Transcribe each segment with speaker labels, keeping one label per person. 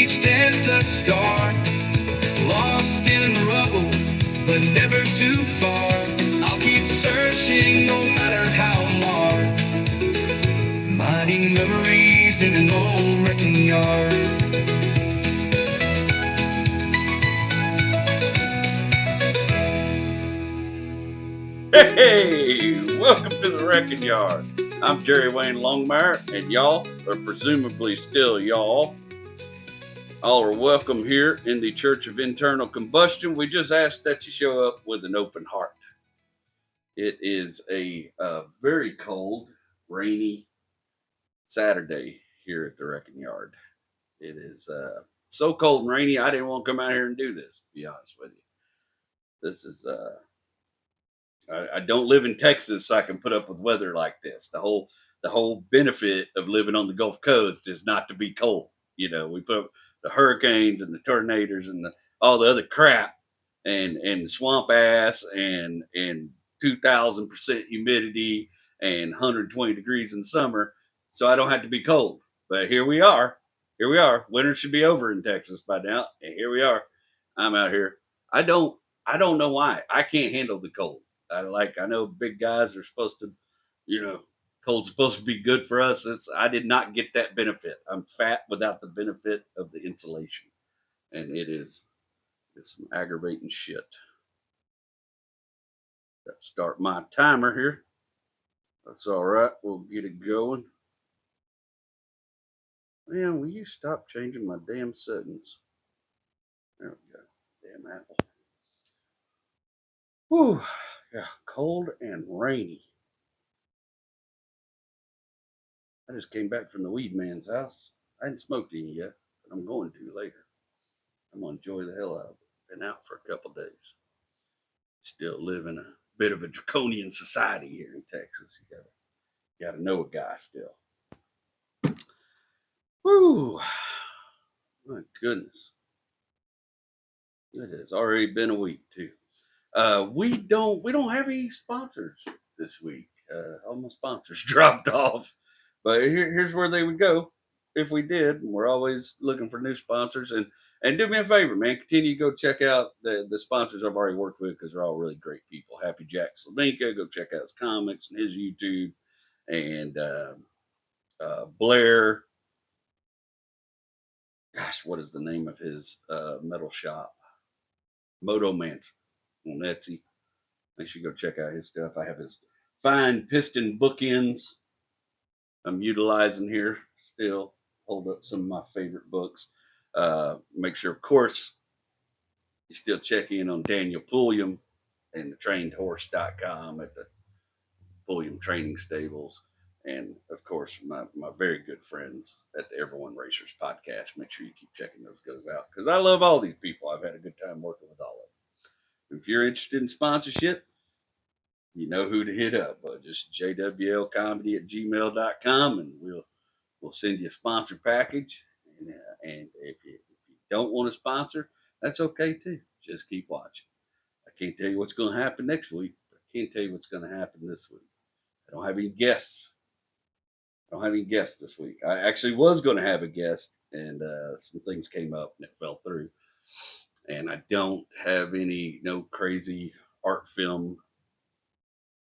Speaker 1: each death a scar. Lost in the rubble, but never too far. I'll keep searching no matter how marred. Mining memories in an old wrecking yard.
Speaker 2: Hey, welcome to the Wrecking Yard. I'm Jerry Wayne Longmire, and y'all, or presumably still y'all, all are welcome here in the Church of Internal Combustion. We just ask that you show up with an open heart. It is a very cold, rainy Saturday here at the Wrecking Yard. It is so cold and rainy, I didn't want to come out here and do this, to be honest with you. This is I don't live in Texas, so I can put up with weather like this. The whole benefit of living on the Gulf Coast is not to be cold. You know, we put up the hurricanes and the tornadoes and all the other crap and swamp ass and 2,000% humidity and 120 degrees in summer, so I don't have to be cold. But here we are. Here we are. Winter should be over in Texas by now, and here we are. I'm out here. I don't know why. I can't handle the cold. I know big guys are supposed to, cold's supposed to be good for us. I did not get that benefit. I'm fat without the benefit of the insulation, and it's some aggravating shit. Got to start my timer here. That's all right. We'll get it going. Man, will you stop changing my damn settings? There we go. Damn apple. Whew. Yeah, cold and rainy. I just came back from the weed man's house. I hadn't smoked any yet, but I'm going to later. I'm going to enjoy the hell out of it. Been out for a couple days. Still live in a bit of a draconian society here in Texas. You gotta know a guy still. Whew. My goodness. It has already been a week too. We don't have any sponsors this week. All my sponsors dropped off. But here's where they would go if we did. We're always looking for new sponsors. And do me a favor, man. Continue to go check out the sponsors I've already worked with because they're all really great people. Happy Jack Slavinka. Go check out his comics and his YouTube. And Blair. Gosh, what is the name of his metal shop? Moto Mancer on Etsy. Make sure you go check out his stuff. I have his fine piston bookends I'm utilizing here still. Hold up some of my favorite books. Make sure, of course, you still check in on Daniel Pulliam and the trainedhorse.com at the Pulliam Training Stables. And, of course, my very good friends at the Everyone Racers podcast. Make sure you keep checking those guys out because I love all these people. I've had a good time working with all of them. If you're interested in sponsorship, you know who to hit up. Just jwlcomedy@gmail.com, and we'll send you a sponsor package. And if you don't want to sponsor, that's okay too. Just keep watching. I can't tell you what's going to happen next week, but I can't tell you what's going to happen this week. I don't have any guests. This week. I actually was going to have a guest, and some things came up and it fell through. And I don't have no crazy art film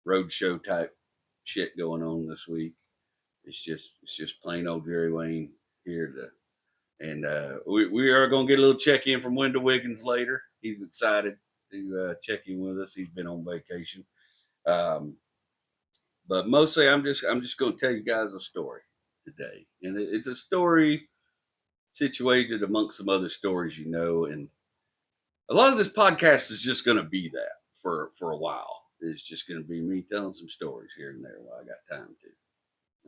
Speaker 2: roadshow type shit going on this week. It's just plain old Jerry Wayne here and we are going to get a little check in from Wendell Wiggins later. He's excited to check in with us. He's been on vacation. But mostly I'm just going to tell you guys a story today. And it's a story situated amongst some other stories, and a lot of this podcast is just going to be that for a while. It's just going to be me telling some stories here and there while I got time to.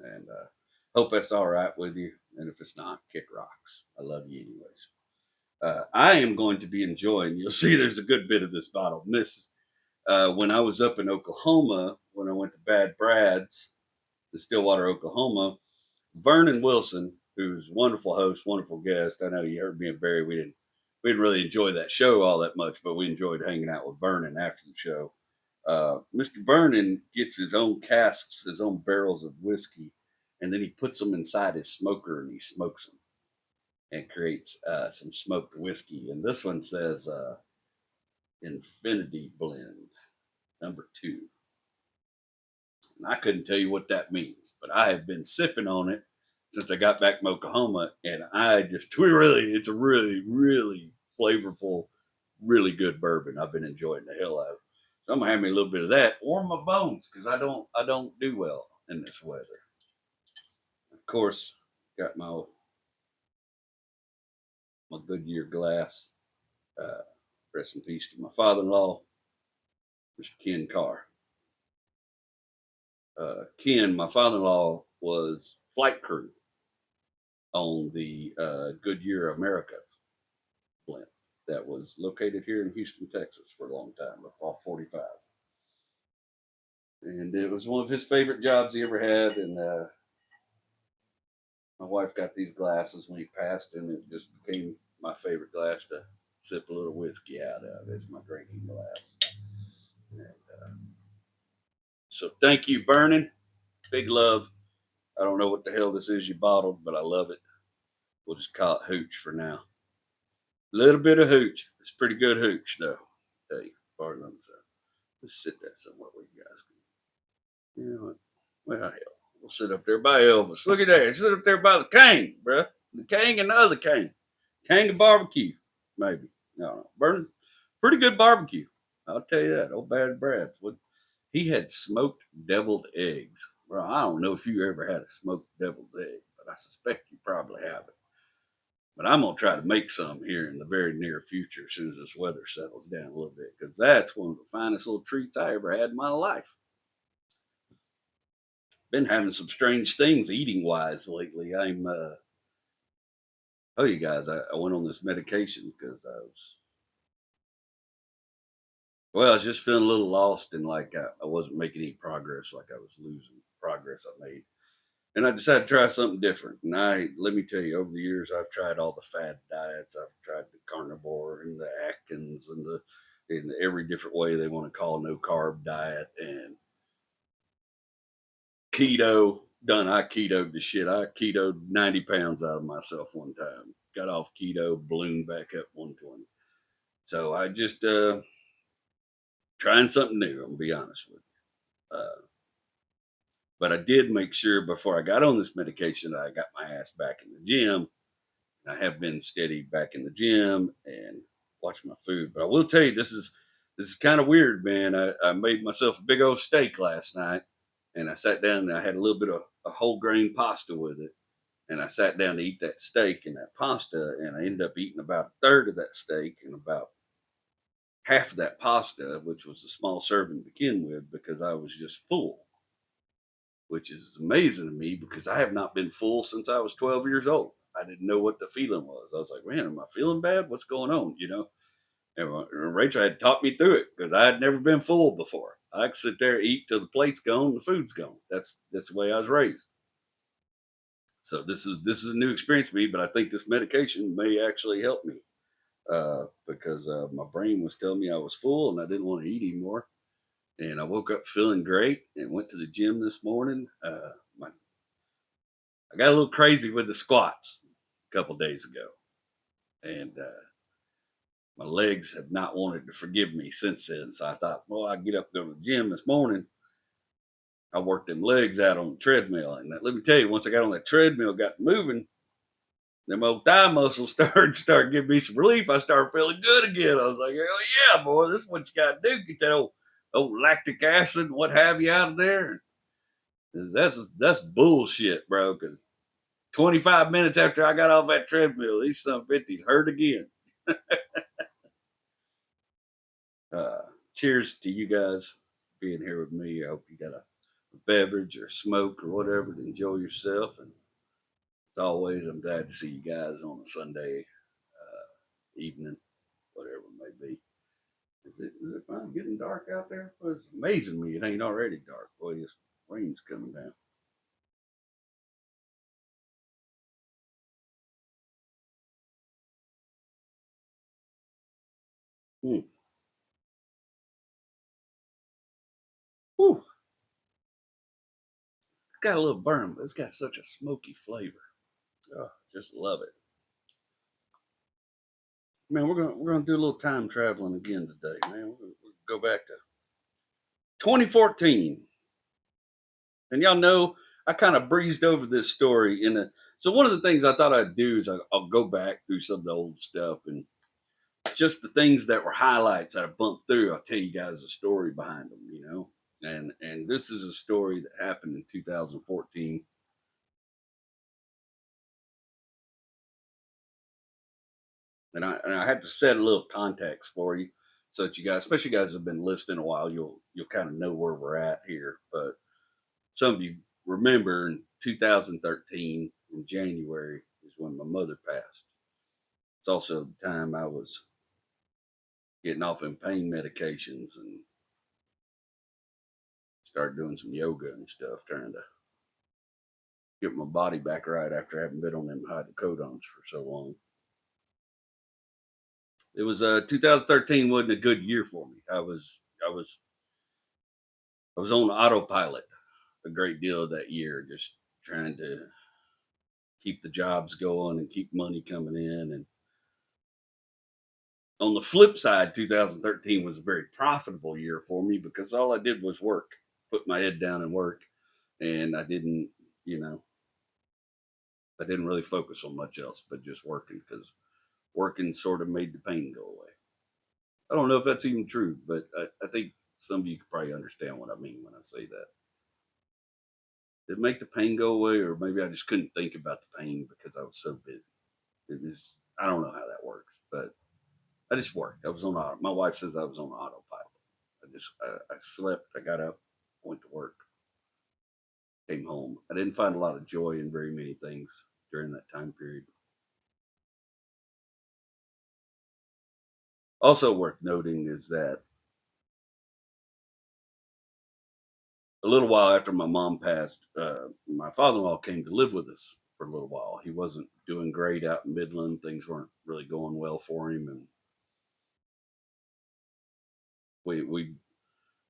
Speaker 2: And hope that's all right with you. And if it's not, kick rocks. I love you anyways. I am going to be enjoying, you'll see there's a good bit of this bottle. This, when I was up in Oklahoma, when I went to Bad Brad's in Stillwater, Oklahoma, Vernon Wilson, who's a wonderful host, wonderful guest. I know you heard me and Barry. We didn't really enjoy that show all that much, but we enjoyed hanging out with Vernon after the show. Mr. Vernon gets his own casks, his own barrels of whiskey, and then he puts them inside his smoker and he smokes them. and creates some smoked whiskey. And this one says Infinity Blend #2. And I couldn't tell you what that means, but I have been sipping on it since I got back from Oklahoma, and it's a really, really flavorful, really good bourbon. I've been enjoying the hell out of it. So I'm gonna have me a little bit of that, warm my bones, because I don't do well in this weather. Of course, got my Goodyear glass. Uh, Rest in peace to my father-in-law, Mr. Ken Carr. Ken, my father-in-law, was flight crew on the Goodyear America blimp that was located here in Houston, Texas for a long time, off 45. And it was one of his favorite jobs he ever had. And my wife got these glasses when he passed, and it just became my favorite glass to sip a little whiskey out of. It's my drinking glass. And, so thank you, Vernon. Big love. I don't know what the hell this is you bottled, but I love it. We'll just call it hooch for now. A little bit of hooch. It's pretty good hooch, though. Tell you, far as I'm concerned. Let's sit that somewhere where you guys can. You know what? Well, hell, we'll sit up there by Elvis. Look at that. Sit up there by the king, bruh. The king and the other king. King of barbecue, maybe. No. Burning, pretty good barbecue. I'll tell you that. Old Bad Brad's. He had smoked deviled eggs. Well, I don't know if you ever had a smoked deviled egg, but I suspect you probably haven't. But I'm gonna try to make some here in the very near future as soon as this weather settles down a little bit, because that's one of the finest little treats I ever had in my life. Been having some strange things eating wise lately. Oh, you guys, I went on this medication because I was just feeling a little lost, and like I wasn't making any progress, like I was losing progress I made. And I decided to try something different. And let me tell you, over the years, I've tried all the fad diets. I've tried the carnivore and the Atkins and in every different way they want to call no carb diet, and keto. I ketoed the shit. I ketoed 90 pounds out of myself one time. Got off keto, ballooned back up 120. So I just trying something new. I'm gonna be honest with you. But I did make sure before I got on this medication that I got my ass back in the gym. I have been steady back in the gym and watching my food. But I will tell you, this is kind of weird, man. I made myself a big old steak last night, and I sat down and I had a little bit of a whole grain pasta with it. And I sat down to eat that steak and that pasta, and I ended up eating about a third of that steak and about half of that pasta, which was a small serving to begin with, because I was just full, which is amazing to me because I have not been full since I was 12 years old. I didn't know what the feeling was. I was like, man, am I feeling bad? What's going on? And Rachel had taught me through it because I had never been full before. I could sit there, eat till the plate's gone, the food's gone. That's the way I was raised. So this is a new experience for me, but I think this medication may actually help me because my brain was telling me I was full and I didn't want to eat anymore. And I woke up feeling great and went to the gym this morning. I got a little crazy with the squats a couple days ago, and my legs have not wanted to forgive me since then. So I thought, well, I get up and go to the gym this morning. I worked them legs out on the treadmill, and let me tell you, once I got on that treadmill, got moving, them old thigh muscles started giving me some relief. I started feeling good again. I was like, oh yeah, boy, this is what you got to do: get that old lactic acid and what have you out of there. That's bullshit, bro. Because 25 minutes after I got off that treadmill, these some 50s hurt again. Uh, Cheers to you guys being here with me. I hope you got a beverage or smoke or whatever to enjoy yourself. And as always, I'm glad to see you guys on a Sunday evening, whatever it may be. Is it finally getting dark out there? Well, it's amazing me. It ain't already dark. Boy, this rain's coming down. Hmm. Whew. It's got a little burn, but it's got such a smoky flavor. Oh, just love it. Man, we're gonna do a little time traveling again today, man. We'll go back to 2014, and y'all know I kind of breezed over this story in a. So one of the things I thought I'd do is I'll go back through some of the old stuff and just the things that were highlights that I bumped through. I'll tell you guys a story behind them, And this is a story that happened in 2014. And I had to set a little context for you so that you guys, especially you guys have been listening a while, you'll kind of know where we're at here. But some of you remember in 2013 in January is when my mother passed. It's also the time I was getting off in pain medications and started doing some yoga and stuff, trying to get my body back right after having been on them hydrocodones for so long. It was 2013 wasn't a good year for me. I was on autopilot a great deal of that year, just trying to keep the jobs going and keep money coming in. And on the flip side, 2013 was a very profitable year for me because all I did was work, put my head down and work, and you know, I didn't really focus on much else but just working because working sort of made the pain go away. I don't know if that's even true, but I think some of you could probably understand what I mean when I say that. Did it make the pain go away, or maybe I just couldn't think about the pain because I was so busy? It was, I don't know how that works, but I just worked. I was on auto. My wife says I was on autopilot. I slept, I got up, went to work, came home. I didn't find a lot of joy in very many things during that time period. Also worth noting is that a little while after my mom passed, my father-in-law came to live with us for a little while. He wasn't doing great out in Midland. Things weren't really going well for him, and we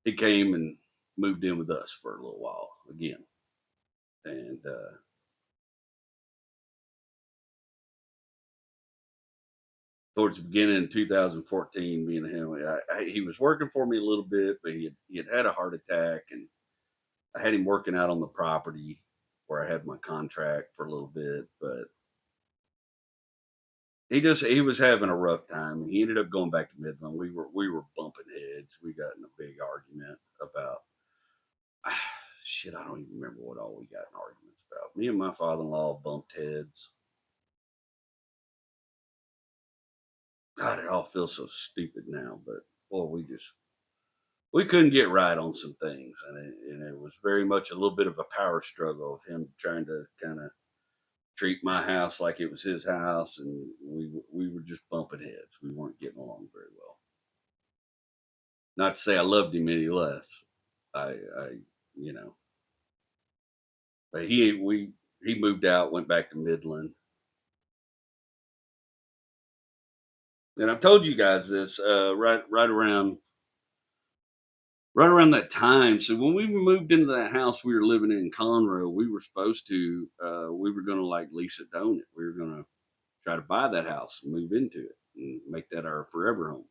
Speaker 2: he came and moved in with us for a little while again. And towards the beginning of 2014, me and him, he was working for me a little bit, but he had a heart attack, and I had him working out on the property where I had my contract for a little bit, but he was having a rough time, and he ended up going back to Midland. We were bumping heads. We got in a big argument about shit. I don't even remember what all we got in arguments about. Me and my father-in-law bumped heads. God, it all feels so stupid now, but boy, we couldn't get right on some things, and it was very much a little bit of a power struggle of him trying to kind of treat my house like it was his house, and we were just bumping heads. We weren't getting along very well. Not to say I loved him any less. I you know, but he moved out, went back to Midland, and I've told you guys this right around that time. So when we moved into that house we were living in Conroe, we were supposed to we were going to like lease it to own it. We were going to try to buy that house and move into it and make that our forever home.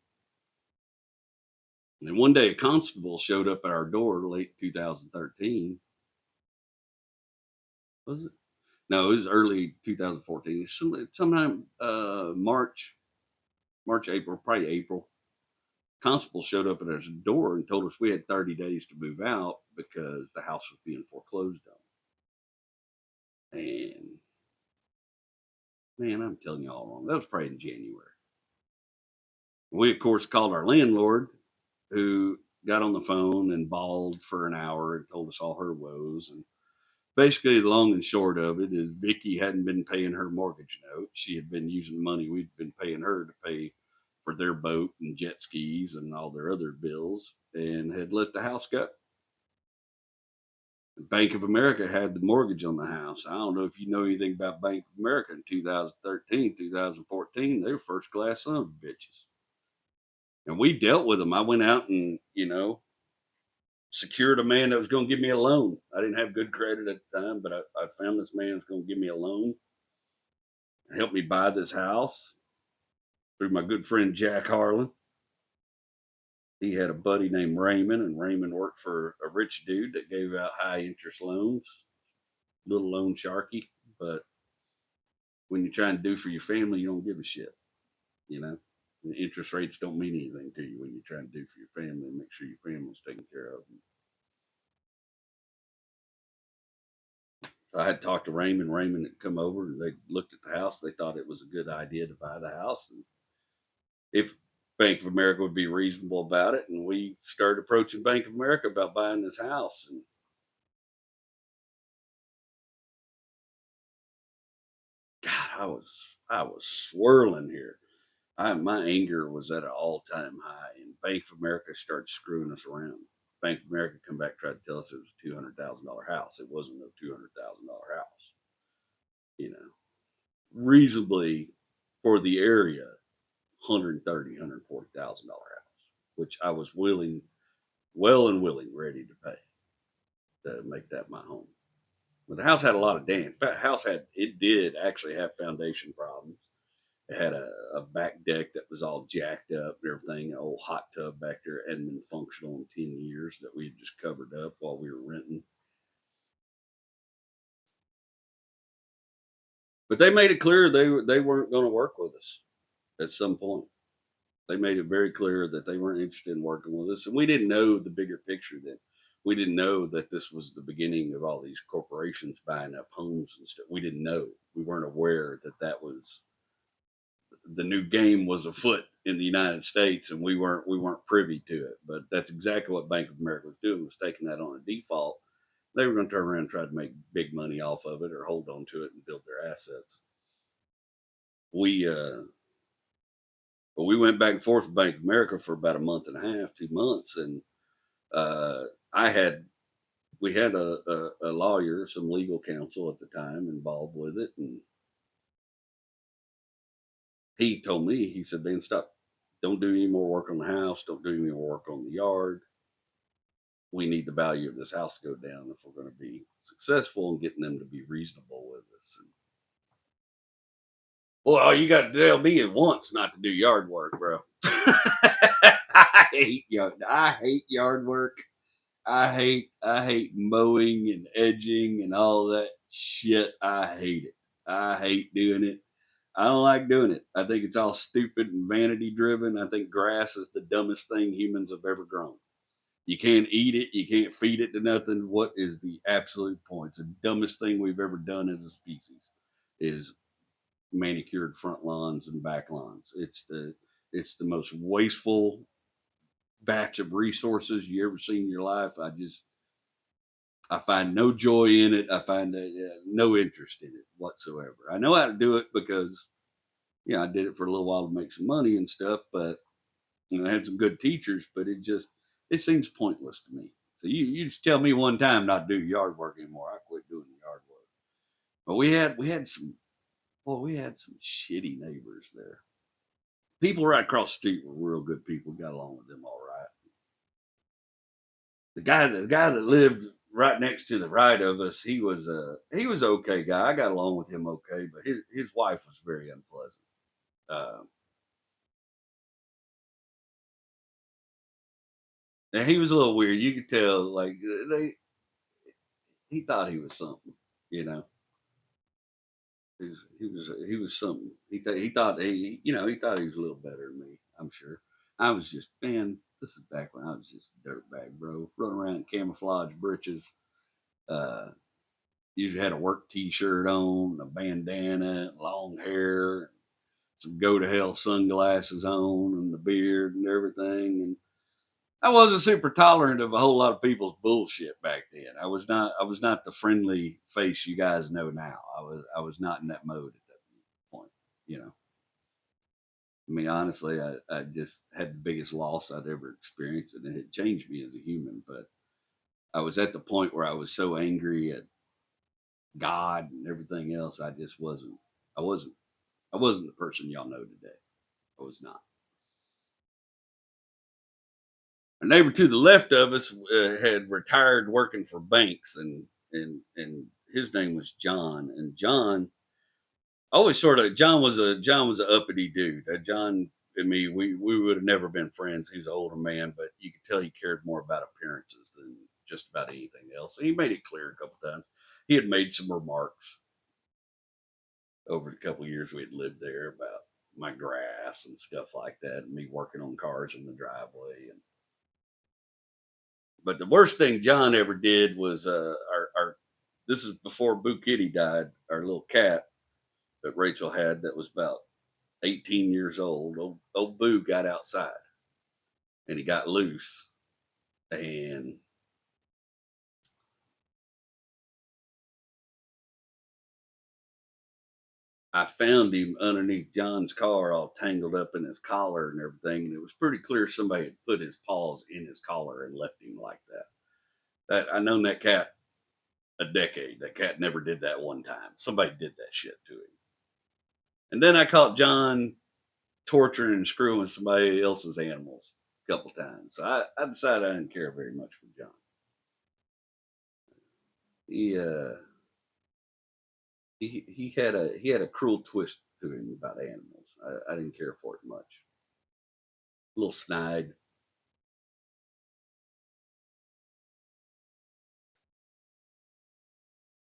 Speaker 2: And one day a constable showed up at our door late 2013. Was it? No, it was early 2014. Sometime March, April, probably April. Constable showed up at our door and told us we had 30 days to move out because the house was being foreclosed on. And man, I'm telling you all wrong. That was probably in January. We, of course, called our landlord, who got on the phone and bawled for an hour and told us all her woes. And basically, the long and short of it is Vicky hadn't been paying her mortgage note. She had been using money we'd been paying her to pay for their boat and jet skis and all their other bills, and had let the house go. Bank of America had the mortgage on the house. I don't know if you know anything about Bank of America in 2013, 2014. They were first class son of bitches. And we dealt with them. I went out and, secured a man that was going to give me a loan. I didn't have good credit at the time, but I found this man was going to give me a loan and help me buy this house. through my good friend Jack Harlon. He had a buddy named Raymond, and Raymond worked for a rich dude that gave out high interest loans. Little loan sharky, but when you're trying to do for your family, you don't give a shit. You know, the interest rates don't mean anything to you when you're trying to do for your family and make sure your family's taken care of. So I had talked to Raymond. Raymond had come over and they looked at the house. They thought it was a good idea to buy the house, and if Bank of America would be reasonable about it. And we started approaching Bank of America about buying this house. And God, I was swirling here. My anger was at an all-time high, and Bank of America started screwing us around. Bank of America come back and tried to tell us it was a $200,000 house. It wasn't a $200,000 house. You know, reasonably for the area, $140,000 house, which I was willing, ready to pay to make that my home. But the house had a lot of damage. It did actually have foundation problems. It had a back deck that was all jacked up and everything. An old hot tub back there hadn't been functional in 10 years that we just covered up while we were renting. But they made it clear they weren't going to work with us at some point. They made it very clear that they weren't interested in working with us. And we didn't know the bigger picture then. We didn't know that this was the beginning of all these corporations buying up homes and stuff. We didn't know. We weren't aware that that was the new game was afoot in the United States, and we weren't privy to it. But that's exactly what Bank of America was doing, was taking that on a default. They were going to turn around and try to make big money off of it or hold on to it and build their assets. But we went back and forth with Bank of America for about a month and a half, 2 months, and uh, we had a lawyer, some legal counsel at the time involved with it, and he told me, he said, "Man, stop! Don't do any more work on the house. Don't do any more work on the yard. We need the value of this house to go down if we're going to be successful in getting them to be reasonable with us." And, well, all you got to tell me is once not to do yard work, bro. I hate yard work. I hate mowing and edging and all that shit. I hate it. I hate doing it. I don't like doing it. I think it's all stupid and vanity driven. I think grass is the dumbest thing humans have ever grown. You can't eat it. You can't feed it to nothing. What is the absolute point? It's the dumbest thing we've ever done as a species is manicured front lawns and back lawns. It's the most wasteful batch of resources you ever seen in your life. I find no joy in it. I find no interest in it whatsoever. I know how to do it because I did it for a little while to make some money and stuff, but I had some good teachers, but it seems pointless to me. So you just tell me one time not to do yard work anymore, I quit doing yard work. But we had some shitty neighbors there. People right across the street were real good people. Got along with them all right. The guy that lived right next to the right of us, he was okay guy. I got along with him okay, but his wife was very unpleasant. And he was a little weird. You could tell, like he thought he was something, you know. He was something. He thought he thought he was a little better than me. I'm sure. I was just, man. This is back when I was just a dirtbag, bro. Running around in camouflage breeches. Uh, Usually had a work T-shirt on, a bandana, long hair, some go to hell sunglasses on, and the beard and everything. And I wasn't super tolerant of a whole lot of people's bullshit back then. I was not the friendly face you guys know now. I was not in that mode at that point. You know. I mean, honestly, I just had the biggest loss I'd ever experienced, and it had changed me as a human. But I was at the point where I was so angry at God and everything else. I just wasn't. I wasn't. I wasn't the person y'all know today. I was not. A neighbor to the left of us had retired working for banks, and his name was John. And John always sort of John was a uppity dude. John and me, we would have never been friends. He's an older man, but you could tell he cared more about appearances than just about anything else. And he made it clear a couple times. He had made some remarks over the couple years we had lived there about my grass and stuff like that, and me working on cars in the driveway. And but the worst thing John ever did was our this is before Boo Kitty died. Our little cat that Rachel had that was about 18 years old. Old Boo got outside and he got loose, and I found him underneath John's car, all tangled up in his collar and everything. And it was pretty clear somebody had put his paws in his collar and left him like that. That I known that cat a decade. That cat never did that one time. Somebody did that shit to him. And then I caught John torturing and screwing somebody else's animals a couple times. So I decided I didn't care very much for John. He he had a cruel twist to him about animals. I didn't care for it much. A little snide.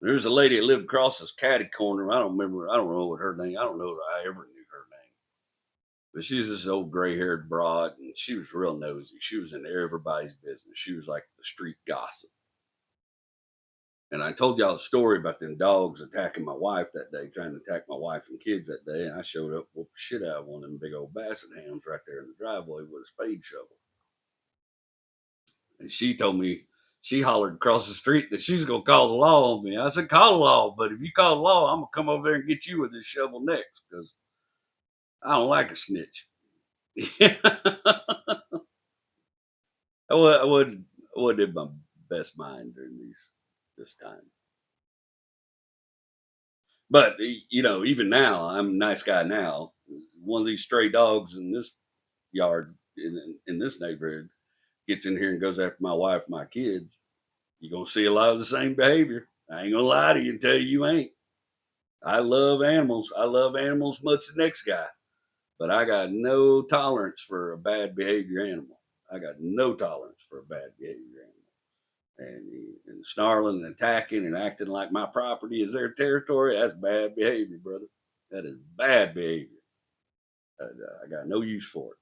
Speaker 2: There's a lady that lived across this catty corner. I don't remember. I don't know what her name. I don't know that I ever knew her name. But she was this old gray-haired broad, and she was real nosy. She was in everybody's business. She was like the street gossip. And I told y'all a story about them dogs attacking my wife that day, trying to attack my wife and kids that day. And I showed up, whooped the shit out of one of them big old basset hounds right there in the driveway with a spade shovel. And she told me, she hollered across the street that she's going to call the law on me. I said, call the law, but if you call the law, I'm going to come over there and get you with this shovel next because I don't like a snitch. I wasn't in my best mind during this time. But even now, I'm a nice guy now. One of these stray dogs in this yard in this neighborhood gets in here and goes after my wife and my kids. You're gonna see a lot of the same behavior. I ain't gonna lie to you and tell you ain't. I love animals. I love animals much the next guy. But I got no tolerance for a bad behavior animal. I got no tolerance for a bad behavior animal. And snarling and attacking and acting like my property is their territory, that's bad behavior, brother. That is bad behavior. I got no use for it.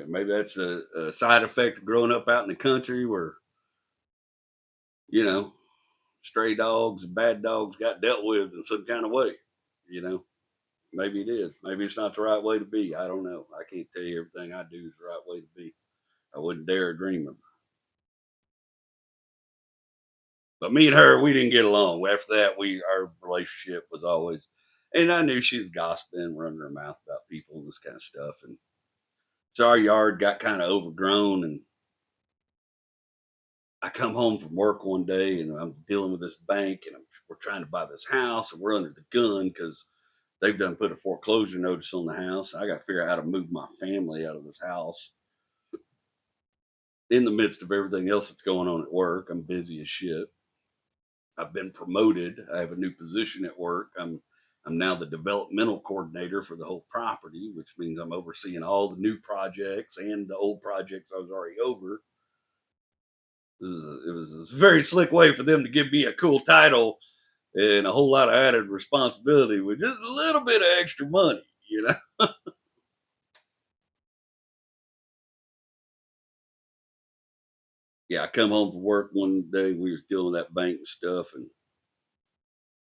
Speaker 2: Maybe that's a side effect of growing up out in the country where, you know, stray dogs and bad dogs got dealt with in some kind of way. You know, maybe it is. Maybe it's not the right way to be. I don't know. I can't tell you everything I do is the right way to be. I wouldn't dare dream of it. But me and her, we didn't get along. After that, our relationship was always, and I knew she was gossiping, running her mouth about people and this kind of stuff. And so our yard got kind of overgrown. And I come home from work one day, and I'm dealing with this bank, and we're trying to buy this house, and we're under the gun because they've done put a foreclosure notice on the house. I got to figure out how to move my family out of this house in the midst of everything else that's going on at work. I'm busy as shit. I've been promoted. I have a new position at work. I'm now the developmental coordinator for the whole property, which means I'm overseeing all the new projects and the old projects I was already over. It was a very slick way for them to give me a cool title and a whole lot of added responsibility with just a little bit of extra money, you know. Yeah, I come home from work one day. We was dealing with that bank and stuff, and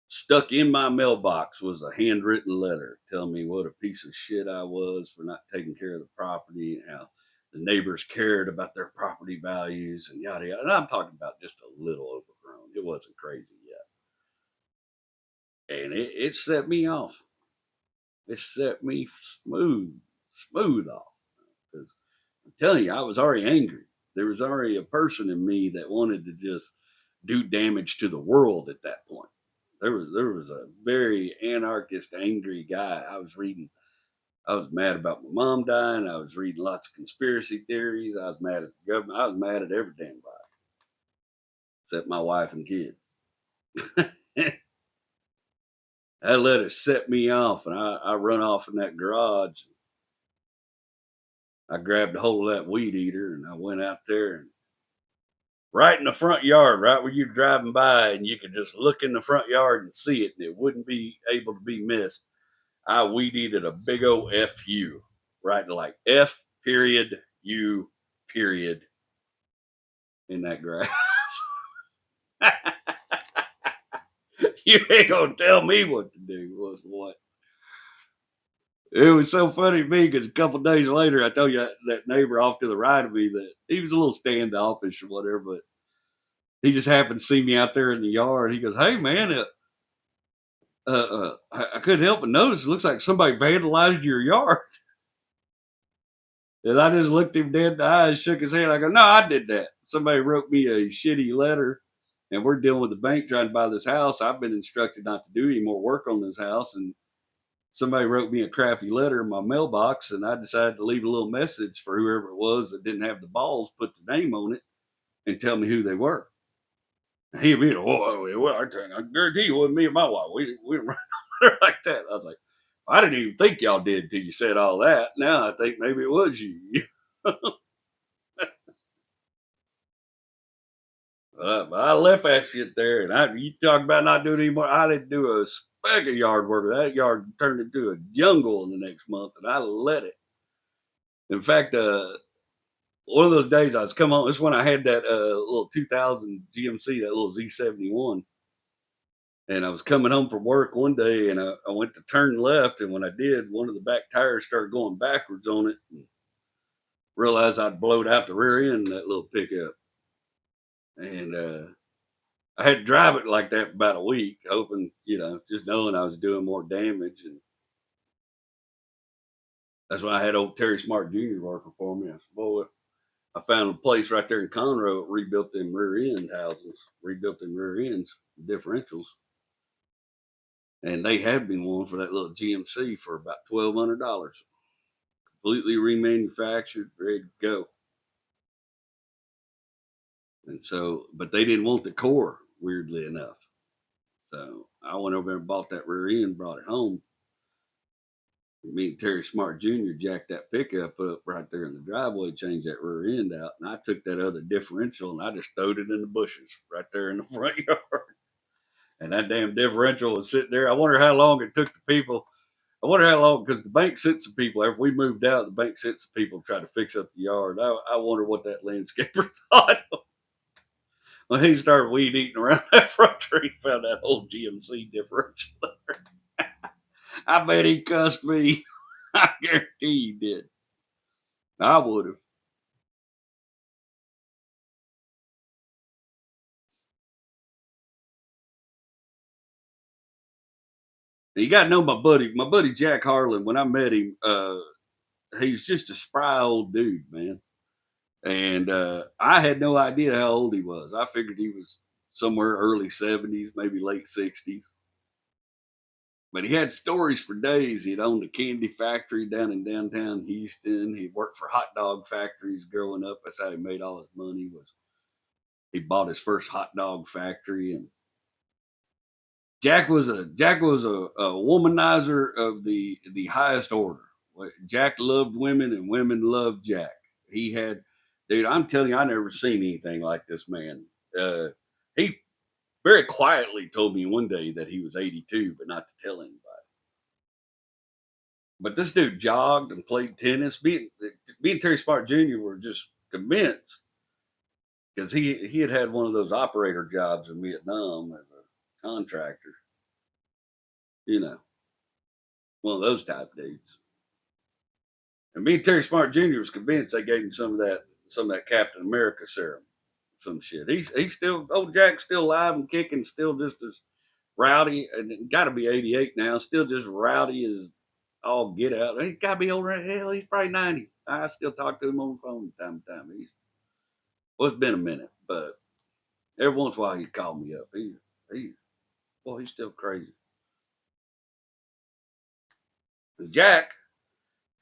Speaker 2: stuck in my mailbox was a handwritten letter telling me what a piece of shit I was for not taking care of the property and how the neighbors cared about their property values and yada yada. And I'm talking about just a little overgrown. It wasn't crazy yet. And it set me off. It set me smooth off. Because I'm telling you, I was already angry. There was already a person in me that wanted to just do damage to the world at that point. There was a very anarchist, angry guy. I was mad about my mom dying. I was reading lots of conspiracy theories. I was mad at the government. I was mad at every damn body except my wife and kids. I let it set me off, and I run off in that garage. I grabbed a hold of that weed eater, and I went out there and right in the front yard, right where you're driving by, and you could just look in the front yard and see it, and it wouldn't be able to be missed. I weed eated a big old FU, right? Like F period U period in that grass. You ain't gonna tell me what to do, was what. It was so funny to me because a couple of days later, I told you that neighbor off to the right of me that he was a little standoffish or whatever, but he just happened to see me out there in the yard. He goes, "Hey, man, I couldn't help but notice. It looks like somebody vandalized your yard." And I just looked him dead in the eyes, shook his head. I go, "No, I did that. Somebody wrote me a shitty letter, and we're dealing with the bank trying to buy this house. I've been instructed not to do any more work on this house, and somebody wrote me a crappy letter in my mailbox, and I decided to leave a little message for whoever it was that didn't have the balls, put the name on it, and tell me who they were." And he immediately, well, I guarantee you it wasn't me and my wife. We didn't run like that. I was like, I didn't even think y'all did till you said all that. Now I think maybe it was you. But I left that shit there, and you talk about not doing anymore. I didn't do a speck of yard work. That yard turned into a jungle in the next month, and I let it. In fact, one of those days I was coming home. This is when I had that little 2000 GMC, that little Z71, and I was coming home from work one day, and I went to turn left, and when I did, one of the back tires started going backwards on it, and realized I'd blowed out the rear end of that little pickup, and I had to drive it like that for about a week, hoping, just knowing I was doing more damage. And that's when I had old Terry Smart Jr. working for me. I said, "Boy, I found a place right there in Conroe that rebuilt them rear end houses, rebuilt them rear ends, differentials." And they had me one for that little GMC for about $1,200, completely remanufactured, ready to go. And so, but they didn't want the core, weirdly enough. So I went over there and bought that rear end, brought it home. Me and Terry Smart Jr. jacked that pickup up right there in the driveway, changed that rear end out, and I took that other differential and I just throwed it in the bushes right there in the front yard. And that damn differential was sitting there. I wonder how long it took the people. I wonder how long, because the bank sent some people, after we moved out, the bank sent some people to try to fix up the yard. I wonder what that landscaper thought. When he started weed eating around that front tree, found that old GMC differential. I bet he cussed me. I guarantee he did. I would have. You got to know my buddy Jack Harlon. When I met him, he's just a spry old dude, man. And I had no idea how old he was. I figured he was somewhere early 70s, maybe late 60s. But he had stories for days. He'd owned a candy factory down in downtown Houston. He worked for hot dog factories growing up. That's how he made all his money. Was he bought his first hot dog factory. And Jack was a womanizer of the highest order. Jack loved women, and women loved Jack. He had, dude. I'm telling you, I never seen anything like this man. He very quietly told me one day that he was 82, but not to tell anybody. But this dude jogged and played tennis. Me and Terry Smart Jr. were just convinced, because he had one of those operator jobs in Vietnam as a contractor. You know, one of those type dudes. And me and Terry Smart Jr. was convinced they gave him some of that Captain America serum, some shit. He's still, old Jack's still alive and kicking, still just as rowdy, and got to be 88 now, still just rowdy as all get out. He got to be older. Hell, he's probably 90. I still talk to him on the phone from time to time. Well, it's been a minute, but every once in a while he called me up. He's still crazy. And Jack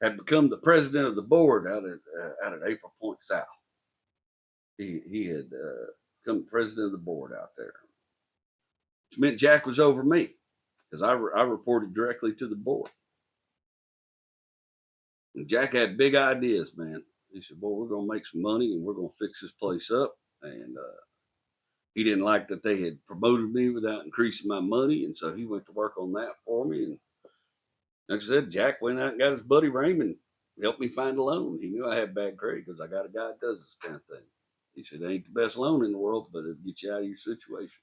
Speaker 2: had become the president of the board out at April Point South. He had become president of the board out there, which meant Jack was over me. because I reported directly to the board. And Jack had big ideas, man. He said, "Boy, we're gonna make some money and we're gonna fix this place up." And he didn't like that they had promoted me without increasing my money, and so he went to work on that for me. And like I said, Jack went out and got his buddy Raymond helped me find a loan. He knew I had bad credit because I got a guy that does this kind of thing. He said, "It ain't the best loan in the world, but it'll get you out of your situation."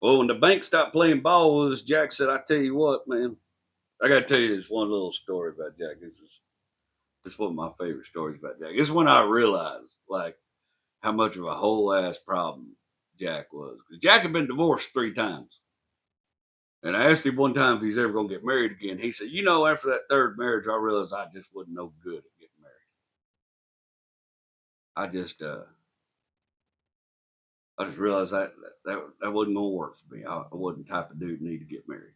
Speaker 2: Well, when the bank stopped playing ball with us, Jack said, "I tell you what, man, I got to tell you this one little story about Jack. This is one of my favorite stories about Jack. This is when I realized, like, how much of a whole ass problem Jack was. Jack had been divorced 3 times. And I asked him one time if he's ever going to get married again. He said, after that third marriage, I realized I just wasn't no good at getting married. I just realized that wasn't going to work for me. I wasn't the type of dude that needed to get married.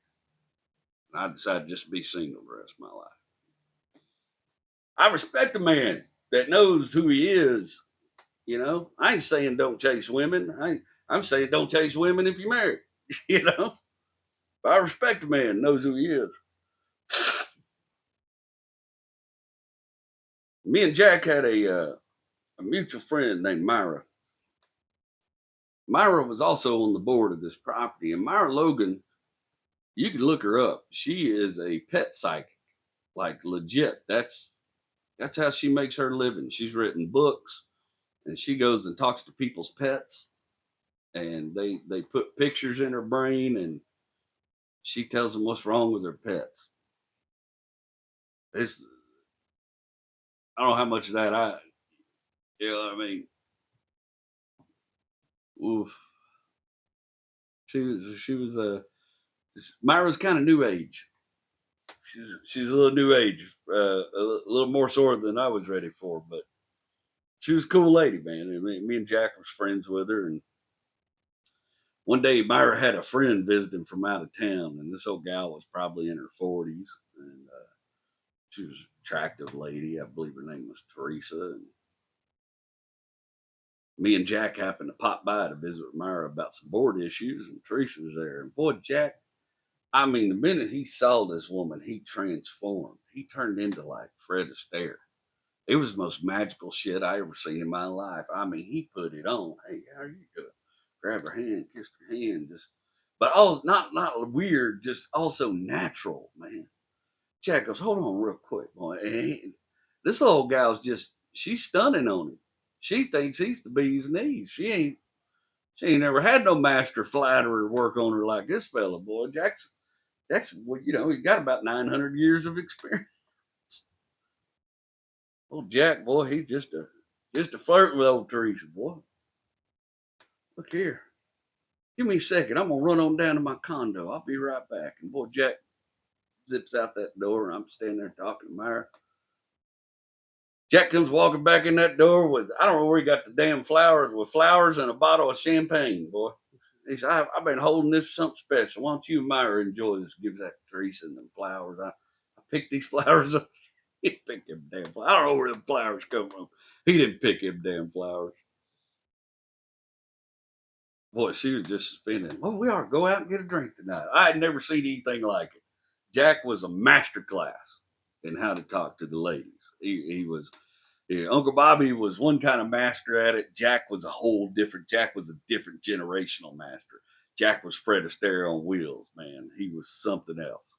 Speaker 2: And I decided just to be single the rest of my life. I respect a man that knows who he is. I ain't saying don't chase women. I'm saying don't chase women if you're married. But I respect a man that knows who he is. Me and Jack had a mutual friend named Myra. Myra was also on the board of this property, and Myra Logan, you can look her up. She is a pet psychic, like legit. That's how she makes her living. She's written books, and she goes and talks to people's pets, and they put pictures in her brain, and she tells them what's wrong with their pets. I don't know how much of that oof. She was Myra's kind of new age. She's a little new age, a little more sore than I was ready for, but she was a cool lady, man. I mean, me and Jack was friends with her, and one day Myra had a friend visiting from out of town, and this old gal was probably in her 40s, and she was an attractive lady. I believe her name was Teresa, and me and Jack happened to pop by to visit with Myra about some board issues, and Teresa was there. And boy, Jack, I mean, the minute he saw this woman, he transformed. He turned into like Fred Astaire. It was the most magical shit I ever seen in my life. I mean, he put it on. "Hey, how are you doing?" Grab her hand, kiss her hand, but all not weird, just also natural, man. Jack goes, "Hold on, real quick, boy. This old gal's she's stunning on him. She thinks he's the bee's knees. She ain't never had no master flatterer work on her like this fella, boy. Jack's well, he got about 900 years of experience." Well, Jack, boy, he's just a flirting with old Teresa, boy. "Look here. Give me a second. I'm gonna run on down to my condo. I'll be right back." And boy, Jack zips out that door, and I'm standing there talking to Myra. Jack comes walking back in that door with, I don't know where he got the damn flowers and a bottle of champagne, boy. He said, "I've been holding this for something special. Why don't you and Myra enjoy this?" Gives that to Teresa and them flowers. I picked these flowers up. He picked them damn flowers. I don't know where the flowers come from. He didn't pick them damn flowers. Boy, she was just spinning. "Oh, we ought to go out and get a drink tonight." I had never seen anything like it. Jack was a master class in how to talk to the ladies. He was. Yeah, Uncle Bobby was one kind of master at it. Jack was Jack was a different generational master. Jack was Fred Astaire on wheels, man. He was something else.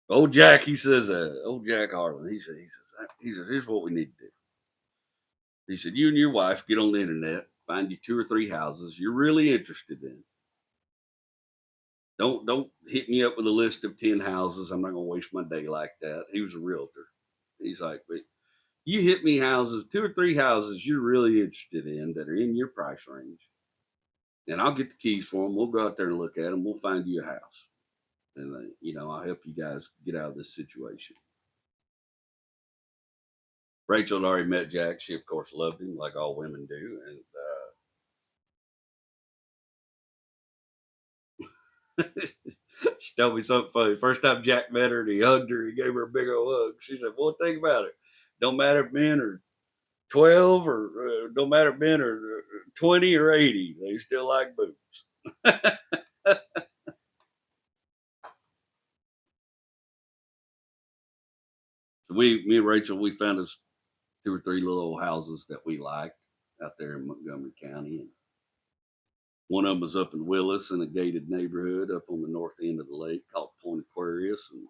Speaker 2: Old Jack, old Jack Harlon, he says, "Here's what we need to do." He said, "You and your wife get on the internet, find you 2 or 3 houses you're really interested in. Don't hit me up with a list of 10 houses. I'm not gonna waste my day like that." He was a realtor. He's like, "But you hit me 2 or 3 houses you're really interested in that are in your price range, and I'll get the keys for them. We'll go out there and look at them. We'll find you a house, and I'll help you guys get out of this situation." Rachel had already met Jack. She, of course, loved him like all women do, and she told me something funny. First time Jack met her, and he hugged her. He gave her a big old hug. She said, "Well, think about it. Don't matter if men are 12 or no matter Ben or 20 or 80, they still like boots. Me and Rachel, we found us 2 or 3 little old houses that we liked out there in Montgomery County. And one of them was up in Willis in a gated neighborhood up on the north end of the lake called Point Aquarius. And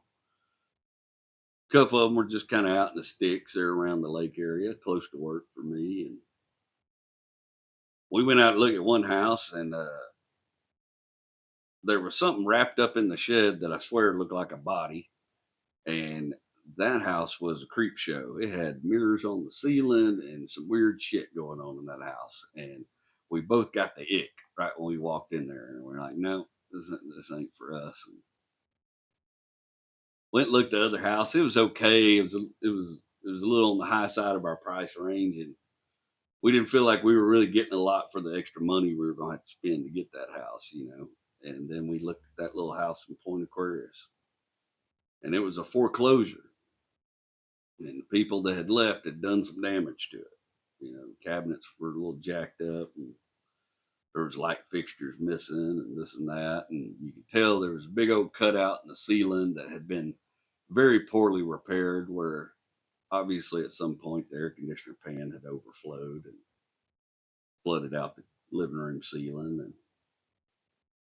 Speaker 2: a couple of them were just kind of out in the sticks there around the lake area, close to work for me. And we went out to look at one house, and there was something wrapped up in the shed that I swear looked like a body. And that house was a creep show. It had mirrors on the ceiling and some weird shit going on in that house. And we both got the ick right when we walked in there. And we're like, no, this ain't for us. And went and looked at the other house. It was okay. It was a little on the high side of our price range, and we didn't feel like we were really getting a lot for the extra money we were going to have to spend to get that house, And then we looked at that little house in Point Aquarius, and it was a foreclosure. And the people that had left had done some damage to it. The cabinets were a little jacked up, and there was light fixtures missing and this and that. And you could tell there was a big old cutout in the ceiling that had been very poorly repaired, where obviously at some point the air conditioner pan had overflowed and flooded out the living room ceiling. And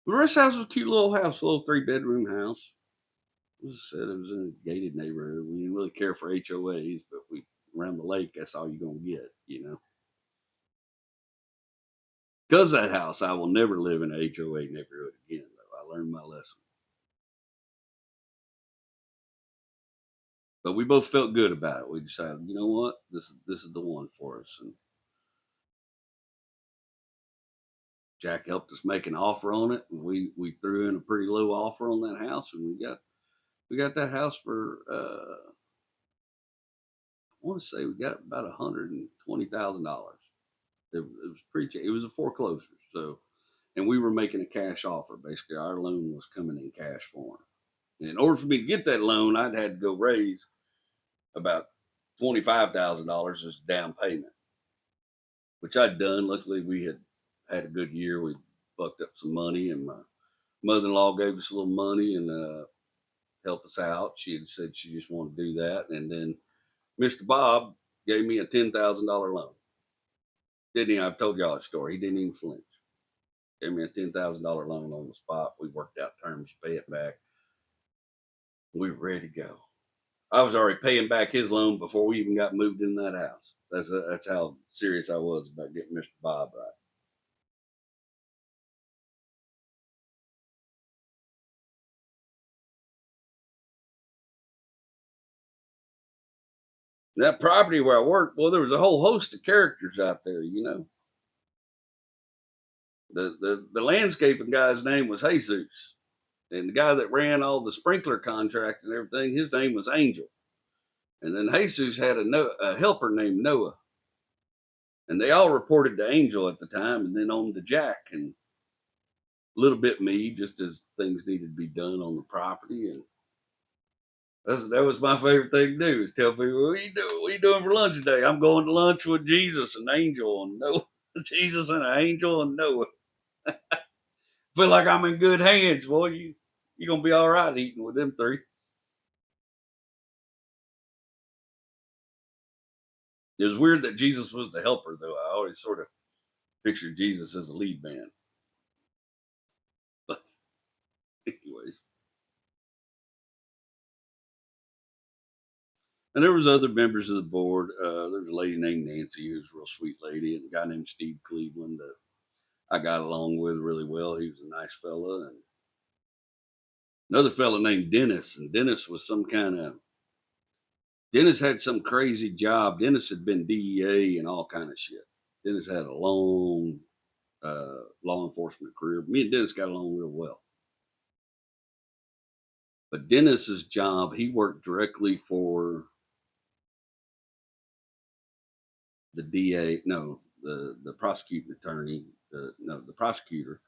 Speaker 2: the rest of the house was a cute little house, a little 3-bedroom house. As I said, it was in a gated neighborhood. We didn't really care for HOAs, but around the lake, that's all you're going to get, Because of that house, I will never live in an HOA neighborhood again, though. I learned my lesson. But we both felt good about it. We decided, you know what, this is the one for us. And Jack helped us make an offer on it, and we threw in a pretty low offer on that house, and we got that house for I want to say we got about $120,000. It was pretty cheap. It was a foreclosure, so, and we were making a cash offer. Basically, our loan was coming in cash for him. And in order for me to get that loan, I'd had to go raise about $25,000 as down payment, which I'd done. Luckily, we had a good year. We bucked up some money, and my mother-in-law gave us a little money and helped us out. She had said she just wanted to do that. And then Mr. Bob gave me a $10,000 loan. Didn't he? I've told y'all that story. He didn't even flinch. Gave me a $10,000 loan on the spot. We worked out terms to pay it back. We were ready to go. I was already paying back his loan before we even got moved in that house. That's how serious I was about getting Mr. Bob right. That property where I worked, well, there was a whole host of characters out there, The landscaping guy's name was Jesus. And the guy that ran all the sprinkler contract and everything, his name was Angel. And then Jesus had a helper named Noah. And they all reported to Angel at the time, and then on to Jack, and a little bit me, just as things needed to be done on the property. And that was my favorite thing to do, is tell people, what are you doing for lunch today? I'm going to lunch with Jesus and Angel and Noah. Jesus and an Angel and Noah. Feel like I'm in good hands. Boy, you're going to be all right eating with them three. It was weird that Jesus was the helper, though. I always sort of pictured Jesus as a lead man. But anyways. And there was other members of the board. There was a lady named Nancy, who was a real sweet lady, and a guy named Steve Cleveland that I got along with really well. He was a nice fella. And another fella named Dennis, and Dennis had some crazy job. Dennis had been DEA and all kind of shit. Dennis had a long law enforcement career. Me and Dennis got along real well. But Dennis's job, he worked directly for the DA, no, the prosecuting attorney, the prosecutor.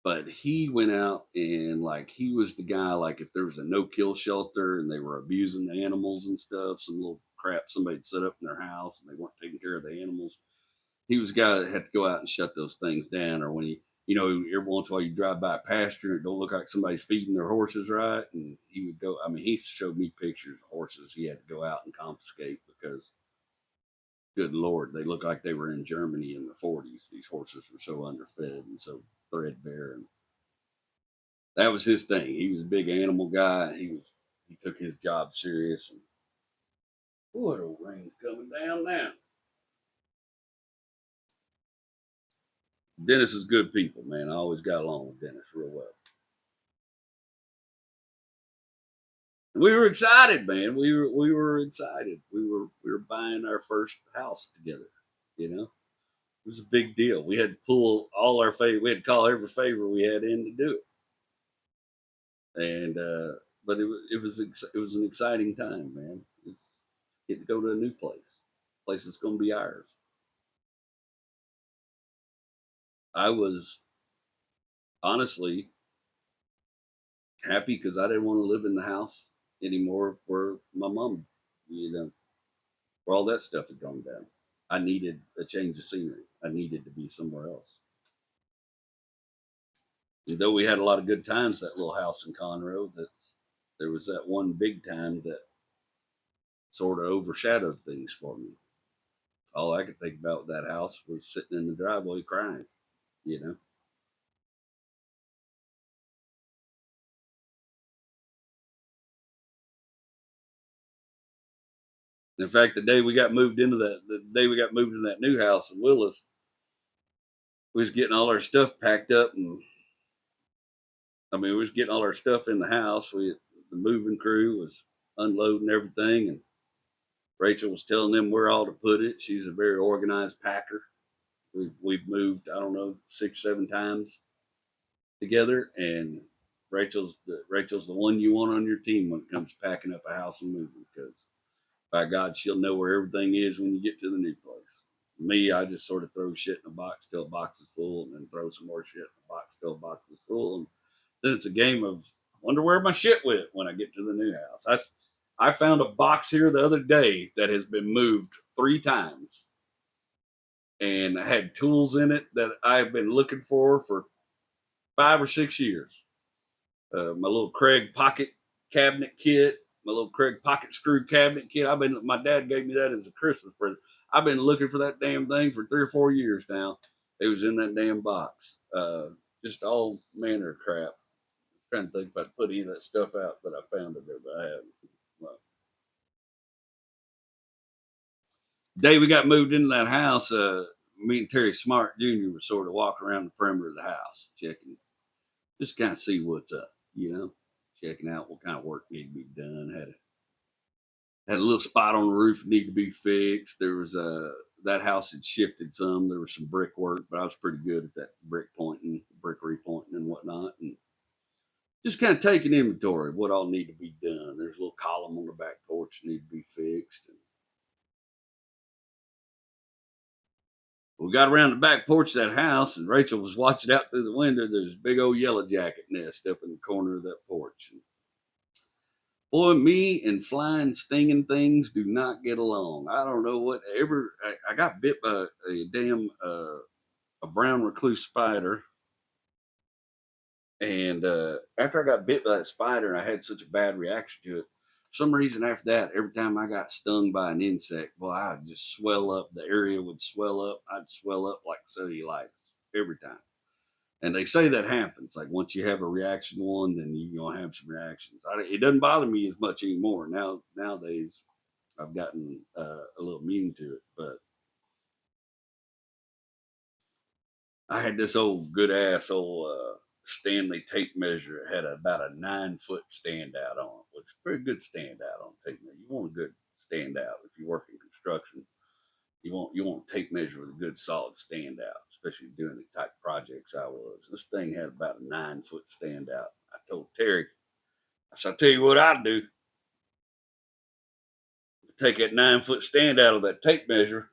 Speaker 2: But he went out and he was the guy, if there was a no-kill shelter and they were abusing the animals and stuff, some little crap somebody'd set up in their house and they weren't taking care of the animals. He was a guy that had to go out and shut those things down. Or when every once in a while you drive by a pasture and it don't look like somebody's feeding their horses right. And he would go, he showed me pictures of horses he had to go out and confiscate because, good Lord, they looked like they were in Germany in the 40s. These horses were so underfed and so threadbare. And that was his thing. He was a big animal guy. He took his job serious. And boy, the rain's coming down now. Dennis is good people, man. I always got along with Dennis real well. We were excited, man. We were excited. We were buying our first house together. It was a big deal. We had to pull all our favor. We had to call every favor we had in to do it. And but it was an exciting time, man. It's getting to go to a new place that's going to be ours. I was honestly happy because I didn't want to live in the house anymore where my mom, where all that stuff had gone down. I needed a change of scenery. I needed to be somewhere else. And though we had a lot of good times, that little house in Conroe, there was that one big time that sort of overshadowed things for me. All I could think about with that house was sitting in the driveway crying, In fact, the day we got moved into that new house in Willis, we was getting all our stuff packed up, and we was getting all our stuff in the house. The moving crew was unloading everything, and Rachel was telling them where all to put it. She's a very organized packer. We've moved, I don't know, 6-7 times together, and Rachel's the one you want on your team when it comes to packing up a house and moving, because by God, she'll know where everything is when you get to the new place. Me, I just sort of throw shit in a box till a box is full, and then throw some more shit in a box till a box is full, and then it's a game of wonder where my shit went when I get to the new house. I found a box here the other day that has been moved 3 times, and I had tools in it that I've been looking for 5 or 6 years. My little Craig pocket cabinet kit, my little Craig pocket screw cabinet kit. My dad gave me that as a Christmas present. I've been looking for that damn thing for 3 or 4 years now. It was in that damn box. Just all manner of crap. I'm trying to think if I'd put any of that stuff out, but I found it there, but I haven't. Well, the day we got moved into that house, me and Terry Smart Jr. were sort of walking around the perimeter of the house, checking, just kind of see what's up, checking out what kind of work needed to be done. Had a little spot on the roof that needed to be fixed. There was that house had shifted some. There was some brick work, but I was pretty good at that brick repointing and whatnot. And just kind of taking inventory of what all need to be done. There's a little column on the back porch that need to be fixed. And we got around the back porch of that house, and Rachel was watching out through the window. There's a big old yellow jacket nest up in the corner of that porch. And boy, me and flying, stinging things do not get along. I don't know whatever. I got bit by a damn a brown recluse spider. And after I got bit by that spider, and I had such a bad reaction to it, for some reason after that, every time I got stung by an insect, boy, I'd just swell up. The area would swell up. I'd swell up like cellulitis every time. And they say that happens. Like once you have a reaction to one, then you're going to have some reactions. It doesn't bother me as much anymore. Nowadays, I've gotten a little immune to it. But I had this old good ass Stanley tape measure. It had about a 9-foot standout on it, which is a pretty good standout on tape measure. You want a good standout if you work in construction. You want a tape measure with a good solid standout, especially doing the type of projects I was. This thing had about a 9-foot standout. I told Terry, I said, I'll tell you what I'd do. Take that 9-foot standout of that tape measure,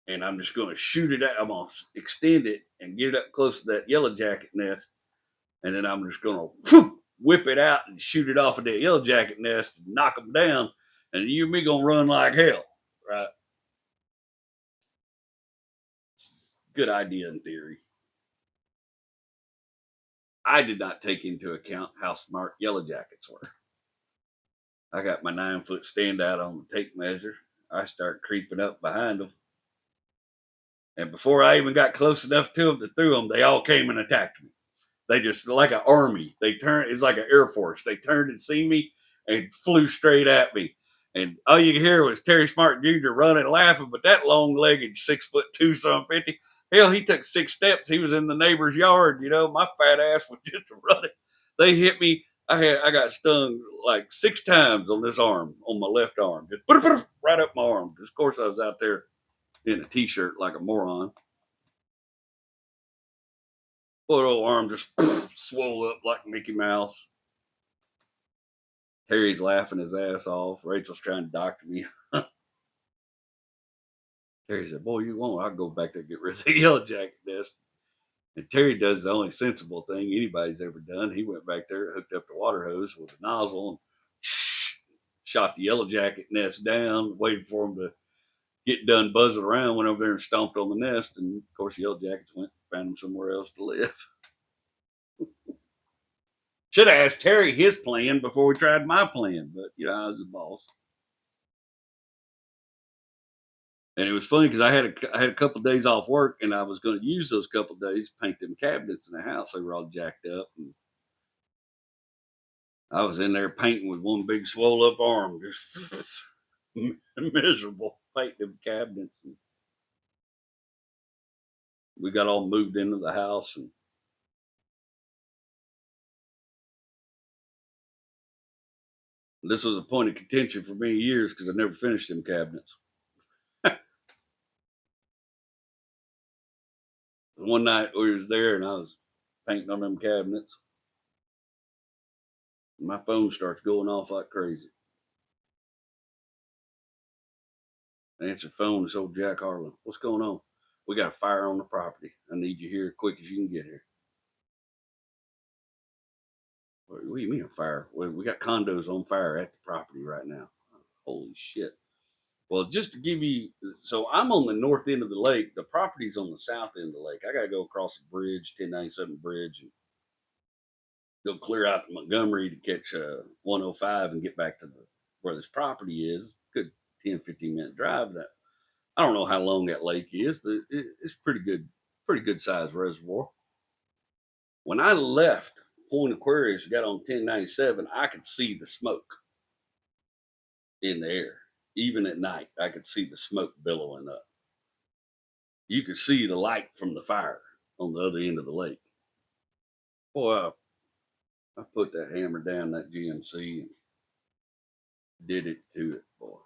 Speaker 2: and I'm just going to shoot it out. I'm going to extend it and get it up close to that yellow jacket nest, and then I'm just going to whip it out and shoot it off of that yellow jacket nest and knock them down. and you and me gonna run like hell, right? Good idea in theory. I did not take into account how smart Yellow Jackets were. I got my 9-foot standout on the tape measure. I start creeping up behind them. And before I even got close enough to them to throw them, they all came and attacked me. They just, like an army, they turned, it's like an Air Force. They turned and seen me and flew straight at me. And all you could hear was Terry Smart Jr. running, laughing. But that long-legged 6'2", some 50, hell, he took 6 steps. He was in the neighbor's yard. You know, my fat ass was just running. They hit me. I got stung like 6 times on this arm, on my left arm, just right up my arm. Of course, I was out there in a t-shirt like a moron. Poor old arm just swole up like Mickey Mouse. Terry's laughing his ass off. Rachel's trying to doctor me. Terry said, "Boy, you won't. I'll go back there and get rid of the Yellow Jacket nest." And Terry does the only sensible thing anybody's ever done. He went back there, hooked up the water hose with a nozzle, and shot the Yellow Jacket nest down, waited for him to get done buzzing around, went over there and stomped on the nest. And of course, the Yellow Jackets went and found him somewhere else to live. Should have asked Terry his plan before we tried my plan, but you know, I was the boss. And it was funny because I had a couple of days off work, and I was going to use those couple of days to paint them cabinets in the house. They were all jacked up, and I was in there painting with one big swole up arm, just miserable painting them cabinets. And we got all moved into the house, and this was a point of contention for many years because I never finished them cabinets. One night we was there, and I was painting on them cabinets. My phone starts going off like crazy. I answer the phone. It's old Jack Harlon. "What's going on?" "We got a fire on the property. I need you here as quick as you can get here." "What do you mean a fire?" "Well, we got condos on fire at the property right now." "Holy shit." Well, just to give you, so I'm on the north end of the lake. The property's on the south end of the lake. I got to go across the bridge, 1097 bridge, and go clear out to Montgomery to catch 105 and get back to where this property is. Good 10, 15-minute drive. I don't know how long that lake is, but it's pretty good sized reservoir. When I left Point Aquarius, got on 1097, I could see the smoke in the air. Even at night, I could see the smoke billowing up. You could see the light from the fire on the other end of the lake. Boy, I put that hammer down that GMC and did it to it, boy.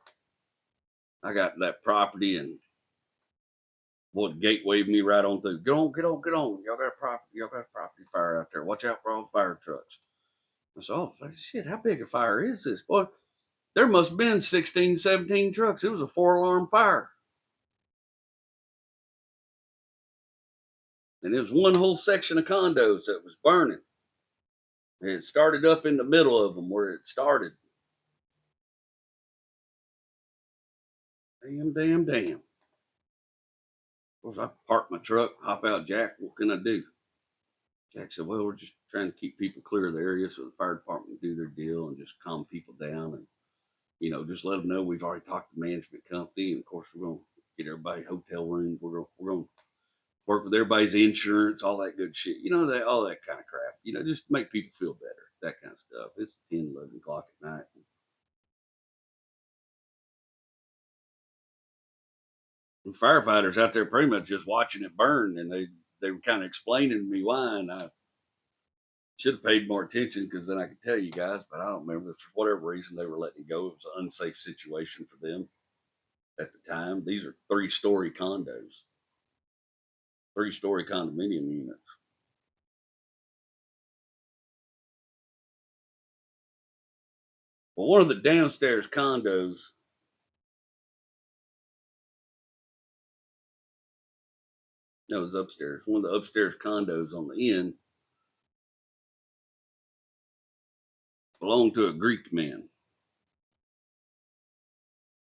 Speaker 2: I got that property, and boy, the gate waved me right on through. "Get on, get on, get on. Y'all got a property fire out there. Watch out for all the fire trucks." I said, "Oh, shit, how big a fire is this?" Boy, there must have been 16, 17 trucks. It was a 4-alarm fire. And it was one whole section of condos that was burning. And it started up in the middle of them where it started. Damn, damn, damn. Of course, I parked my truck, hop out. "Jack, what can I do?" Jack said, "Well, we're just trying to keep people clear of the area so the fire department can do their deal and just calm people down, and just let them know we've already talked to the management company, and of course we're going to get everybody hotel rooms. We're going to work with everybody's insurance, all that good shit. That all that kind of crap. Just make people feel better, that kind of stuff." It's 10, 11 o'clock at night. And firefighters out there pretty much just watching it burn, and they were kind of explaining to me why, and I should have paid more attention because then I could tell you guys, but I don't remember. For whatever reason, they were letting it go. It was an unsafe situation for them at the time. These are 3-story condos, 3-story condominium units. Well, one of the downstairs condos, that was upstairs. One of the upstairs condos on the end belonged to a Greek man.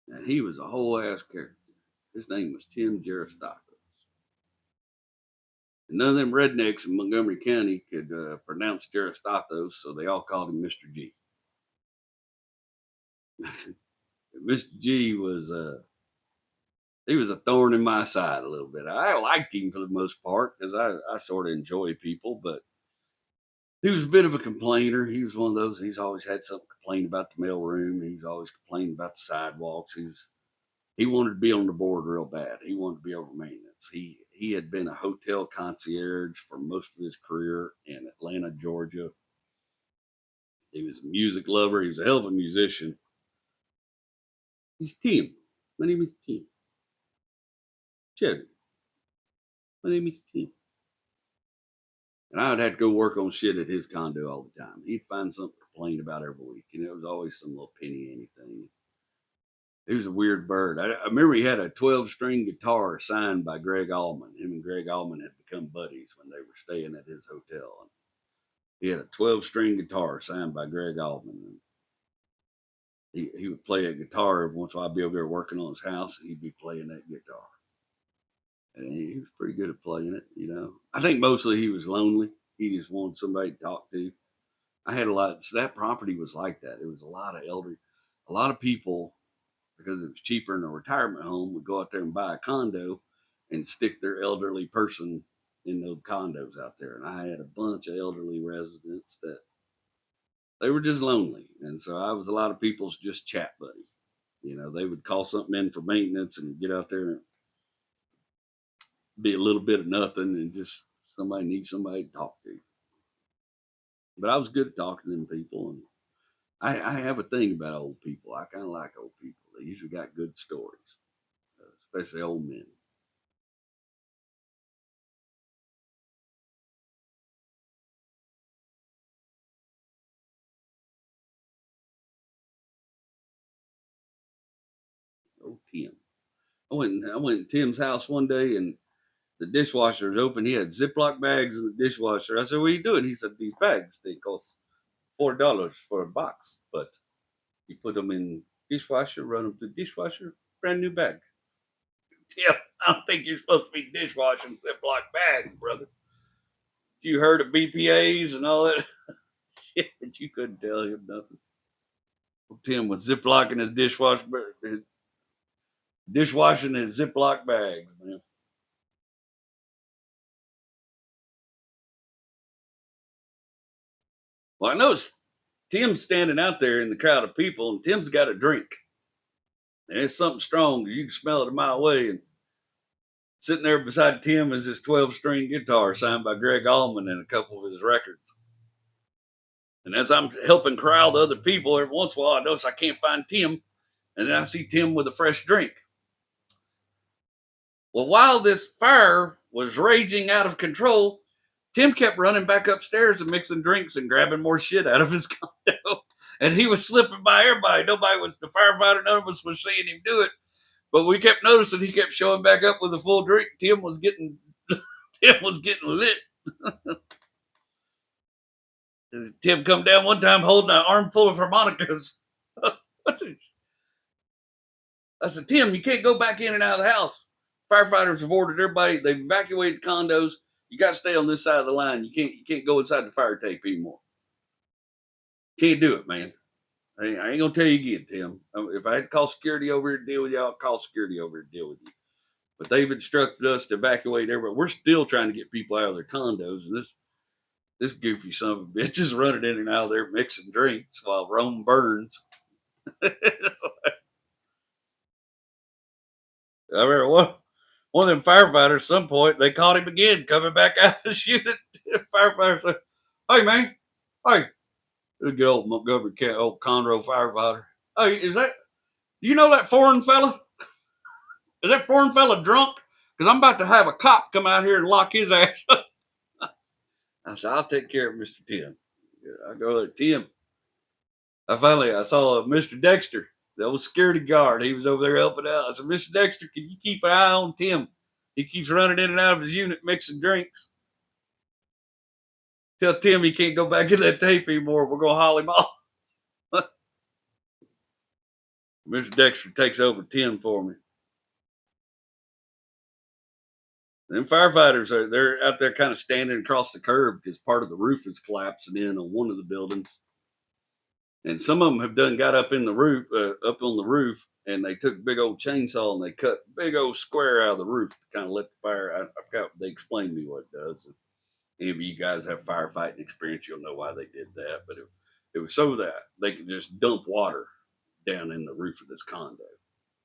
Speaker 2: And he was a whole ass character. His name was Tim Joros. And none of them rednecks in Montgomery County could pronounce Joros, so they all called him Mr. G. Mr. G was he was a thorn in my side a little bit. I liked him for the most part because I sort of enjoy people, but he was a bit of a complainer. He was one of those. He's always had something to complain about the mailroom. He was always complaining about the sidewalks. He wanted to be on the board real bad. He wanted to be over maintenance. He had been a hotel concierge for most of his career in Atlanta, Georgia. He was a music lover. He was a hell of a musician. He's Tim. My name is Tim. Chevy. My name is Tim. And I would have to go work on shit at his condo all the time. He'd find something to complain about every week. And it was always some little penny anything. He was a weird bird. I remember he had a 12-string guitar signed by Greg Allman. Him and Greg Allman had become buddies when they were staying at his hotel. And he had a 12-string guitar signed by Greg Allman. And he would play a guitar every once in a while. I'd be over there working on his house, and he'd be playing that guitar. And he was pretty good at playing it, you know. I think mostly he was lonely. He just wanted somebody to talk to. I had a lot. So that property was like that. It was a lot of people, because it was cheaper in a retirement home, would go out there and buy a condo and stick their elderly person in those condos out there. And I had a bunch of elderly residents that they were just lonely. And so I was a lot of people's just chat buddy. You know, they would call something in for maintenance and get out there and be a little bit of nothing and just somebody needs somebody to talk to. But I was good at talking to them people. And I have a thing about old people. I kind of like old people. They usually got good stories, especially old men. Oh, Tim. I went to Tim's house one day and the dishwasher was open. He had Ziploc bags in the dishwasher. I said, "What are you doing?" He said, "These bags, they cost $4 for a box, but you put them in dishwasher, run them through dishwasher, brand new bag." Tim, I don't think you're supposed to be dishwashing Ziploc bags, brother. You heard of BPAs and all that shit, but you couldn't tell him nothing. Tim was Ziplocking his dishwashing his Ziploc bags, man. Well, I noticed Tim's standing out there in the crowd of people, and Tim's got a drink. And it's something strong. You can smell it a mile away. And sitting there beside Tim is his 12-string guitar signed by Greg Allman and a couple of his records. And as I'm helping corral the other people, every once in a while I notice I can't find Tim. And then I see Tim with a fresh drink. Well, while this fire was raging out of control, Tim kept running back upstairs and mixing drinks and grabbing more shit out of his condo. And he was slipping by everybody. Nobody was the firefighter. None of us was seeing him do it. But we kept noticing he kept showing back up with a full drink. Tim was getting lit. Tim come down one time holding an armful of harmonicas. I said, "Tim, you can't go back in and out of the house. Firefighters have ordered everybody. They've evacuated condos. You got to stay on this side of the line. You can't go inside the fire tape anymore. Can't do it, man. I ain't gonna tell you again, Tim. If I had to call security over here to deal with you, I'll call security over here to deal with you. But they've instructed us to evacuate everybody. We're still trying to get people out of their condos, and this goofy son of a bitch is running in and out of there mixing drinks while Rome burns." I remember one of them firefighters, at some point, they caught him again coming back out to shoot it. The firefighter said, "Hey, man. Hey." The good old Montgomery County, old Conroe firefighter. "Hey, do you know that foreign fella? Is that foreign fella drunk? Because I'm about to have a cop come out here and lock his ass up." I said, "I'll take care of Mr. Tim." I go there, Tim. I saw Mr. Dexter, the old security guard. He was over there helping out. I said, "Mr. Dexter, can you keep an eye on Tim? He keeps running in and out of his unit mixing drinks. Tell Tim he can't go back in that tape anymore. We're going to haul him off." Mr. Dexter takes over 10 for me. Them firefighters they're out there kind of standing across the curb because part of the roof is collapsing in on one of the buildings. And some of them have got up on the roof, and they took a big old chainsaw and they cut a big old square out of the roof to kind of let the fire. I forgot, they explained to me what it does. If any of you guys have firefighting experience, you'll know why they did that. But it was so that they could just dump water down in the roof of this condo,